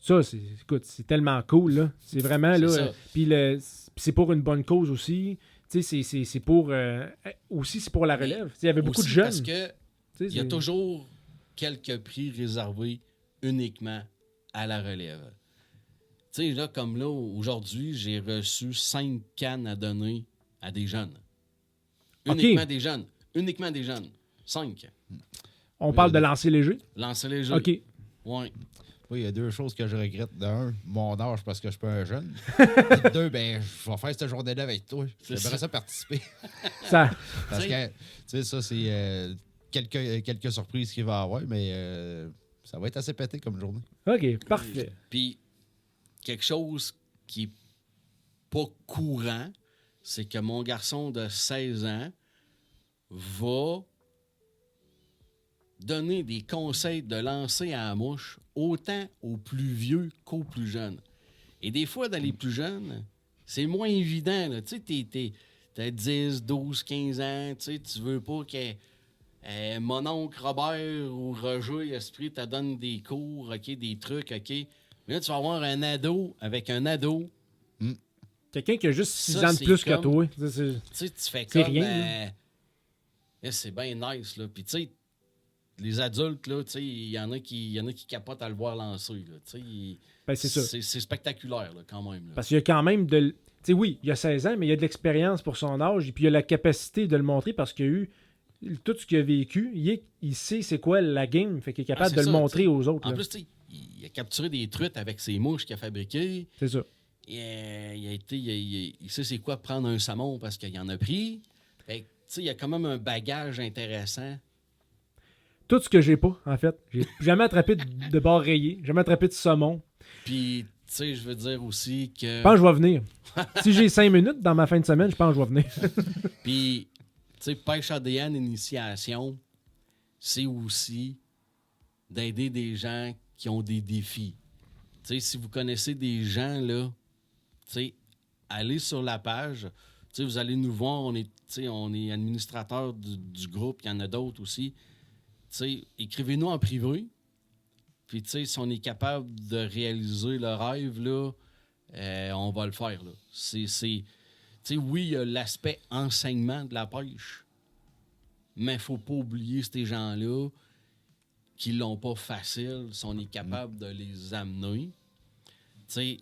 Ça, écoute, c'est tellement cool. Là. C'est vraiment... C'est là. ça. Puis c'est pour une bonne cause aussi. Tu sais, c'est pour... aussi, c'est pour la relève. Tu sais, il y avait beaucoup de Aussi jeunes. Parce que Tu sais, il y a c'est- toujours quelques prix réservés uniquement à la relève. Tu sais, là, comme là, aujourd'hui, j'ai reçu 5 cannes à donner à des jeunes. OK. Uniquement des jeunes. Uniquement des jeunes. 5. On parle de lancer léger. Lancez les jeux. OK. Ouais. Oui, il y a deux choses que je regrette. D'un, mon âge parce que je suis pas un jeune. Puis de deux, ben, je vais faire cette journée-là avec toi. C'est J'aimerais ça participer. Ça... Parce que, tu sais, ça, c'est. quelques surprises qu'il va y avoir, mais ça va être assez pété comme journée. OK, parfait. Puis, quelque chose qui n'est pas courant, c'est que mon garçon de 16 ans va donner des conseils de lancer à la mouche autant aux plus vieux qu'aux plus jeunes. Et des fois, dans les plus jeunes, c'est moins évident. Là. Tu sais, t'as 10, 12, 15 ans, tu veux pas que mon oncle Robert ou Roger Esprit te donne des cours, OK, des trucs, OK. Mais là, tu vas avoir un ado avec un ado. Quelqu'un qui a juste 6 Ça, ans de c'est plus que comme- toi. Tu sais, tu fais C'est comme... rien, c'est bien nice, là. Puis, tu sais, les adultes, là, tu sais, il y en a qui capotent à le voir lancer, là. Tu sais, Ben, c'est ça. c'est spectaculaire, là, quand même. Là. Parce qu'il y a quand même de... Tu sais, oui, il y a 16 ans, mais il y a de l'expérience pour son âge, et puis il y a la capacité de le montrer parce qu'il y a eu tout ce qu'il a vécu. Il sait c'est quoi la game, fait qu'il est capable c'est de le ça, montrer t'sais. aux autres. En là. plus, tu sais, il a capturé des truites avec ses mouches qu'il a fabriquées. C'est ça. Il sait c'est quoi prendre un saumon parce qu'il en a pris. Fait que, tu sais, il y a quand même un bagage intéressant. Tout ce que j'ai pas, en fait. J'ai jamais attrapé de bar rayé, jamais attrapé de saumon. Puis, tu sais, je veux dire aussi que... Je pense que je vais venir. Si j'ai 5 minutes dans ma fin de semaine, je pense que je vais venir. Puis, tu sais, pêche ADN initiation, c'est aussi d'aider des gens qui ont des défis. Tu sais, si vous connaissez des gens, là, tu sais, allez sur la page. Tu sais, vous allez nous voir, on est administrateur du groupe, il y en a d'autres aussi. Tu sais, écrivez-nous en privé. Puis, tu sais, si on est capable de réaliser le rêve, là, on va le faire, là. Tu sais, oui, il y a l'aspect enseignement de la pêche, mais il ne faut pas oublier ces gens-là qui l'ont pas facile, si on est capable de les amener. Tu sais,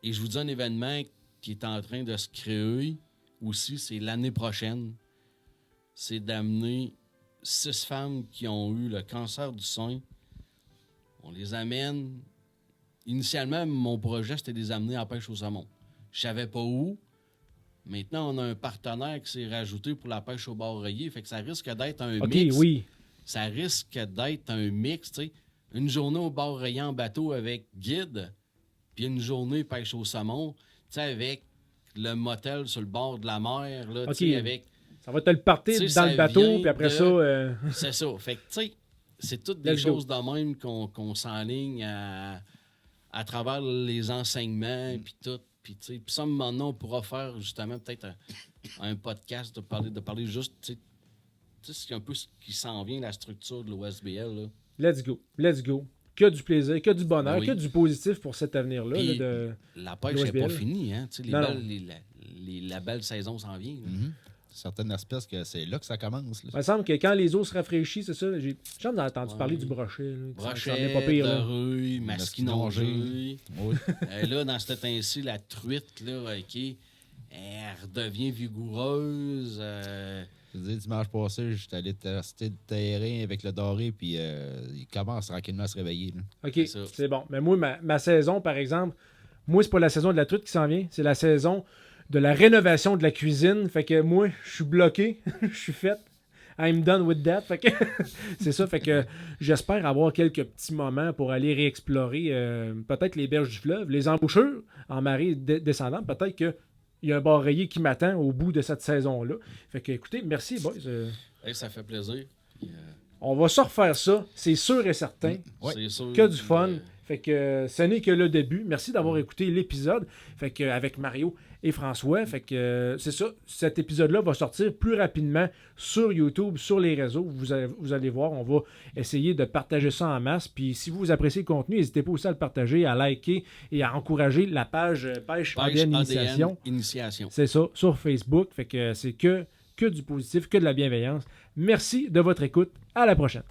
et je vous dis un événement qui est en train de se créer aussi, c'est l'année prochaine. C'est d'amener 6 femmes qui ont eu le cancer du sein. On les amène. Initialement, mon projet, c'était de les amener en pêche au saumon. Je savais pas où. Maintenant, on a un partenaire qui s'est rajouté pour la pêche au bar rayé. Fait que ça risque d'être un OK, mix. oui. Ça risque d'être un mix, tu sais. Une journée au bar rayé en bateau avec guide, puis une journée pêche au saumon, tu sais, avec le motel sur le bord de la mer, là, OK. tu sais, avec... Ça va te le partir Tu sais, dans ça le bateau, vient puis après de- ça... C'est ça. Fait que, tu sais, c'est toutes des Let's go. choses de même qu'on s'enligne à travers les enseignements, puis tout. Puis, tu sais, puis ça, maintenant, on pourra faire justement peut-être un podcast de parler juste, tu sais, c'est un peu ce qui s'en vient, la structure de l'OSBL, là. Let's go. Let's go. Que du plaisir, que du bonheur, Oui. que du positif pour cet avenir-là. Puis, là, de... La pêche n'est pas l'OSBL. finie, hein. Tu sais, Non, non. la belle saison s'en vient. là. Certaines espèces, que c'est là que ça commence. Là. Il me semble que quand les eau se rafraîchissent, c'est ça. J'ai jamais entendu Ouais. parler du brochet. Là, que ça en Brochet, est pas pire. Là. doré, masquinongé. Masquinongé. Oui. Là, dans ce temps-ci, la truite, là, OK, elle redevient vigoureuse. Je veux dire, dimanche passé, j'étais allé tester le terrain avec le doré, puis il commence tranquillement à se réveiller. Là. OK, ça. c'est bon. Mais moi, ma saison, par exemple, moi, c'est pas la saison de la truite qui s'en vient, c'est la saison de la rénovation de la cuisine. Fait que moi, je suis bloqué, je suis fait. I'm done with that. Fait que c'est ça. Fait que j'espère avoir quelques petits moments pour aller réexplorer peut-être les berges du fleuve, les embouchures en marée descendante. Peut-être qu'il y a un bar rayé qui m'attend au bout de cette saison-là. Fait que écoutez, merci, boys. Hey, ça fait plaisir. Puis, On va se refaire ça, c'est sûr et certain. Ouais. c'est sûr. Que du fun. Fait que ce n'est que le début. Merci d'avoir écouté l'épisode. Fait que avec Mario et François. Fait que c'est ça. Cet épisode-là va sortir plus rapidement sur YouTube, sur les réseaux. Vous allez voir, on va essayer de partager ça en masse. Puis si vous appréciez le contenu, n'hésitez pas aussi à le partager, à liker et à encourager la page Pêche ADN Initiation. Initiation. C'est ça, sur Facebook. Fait que c'est que du positif, que de la bienveillance. Merci de votre écoute. À la prochaine.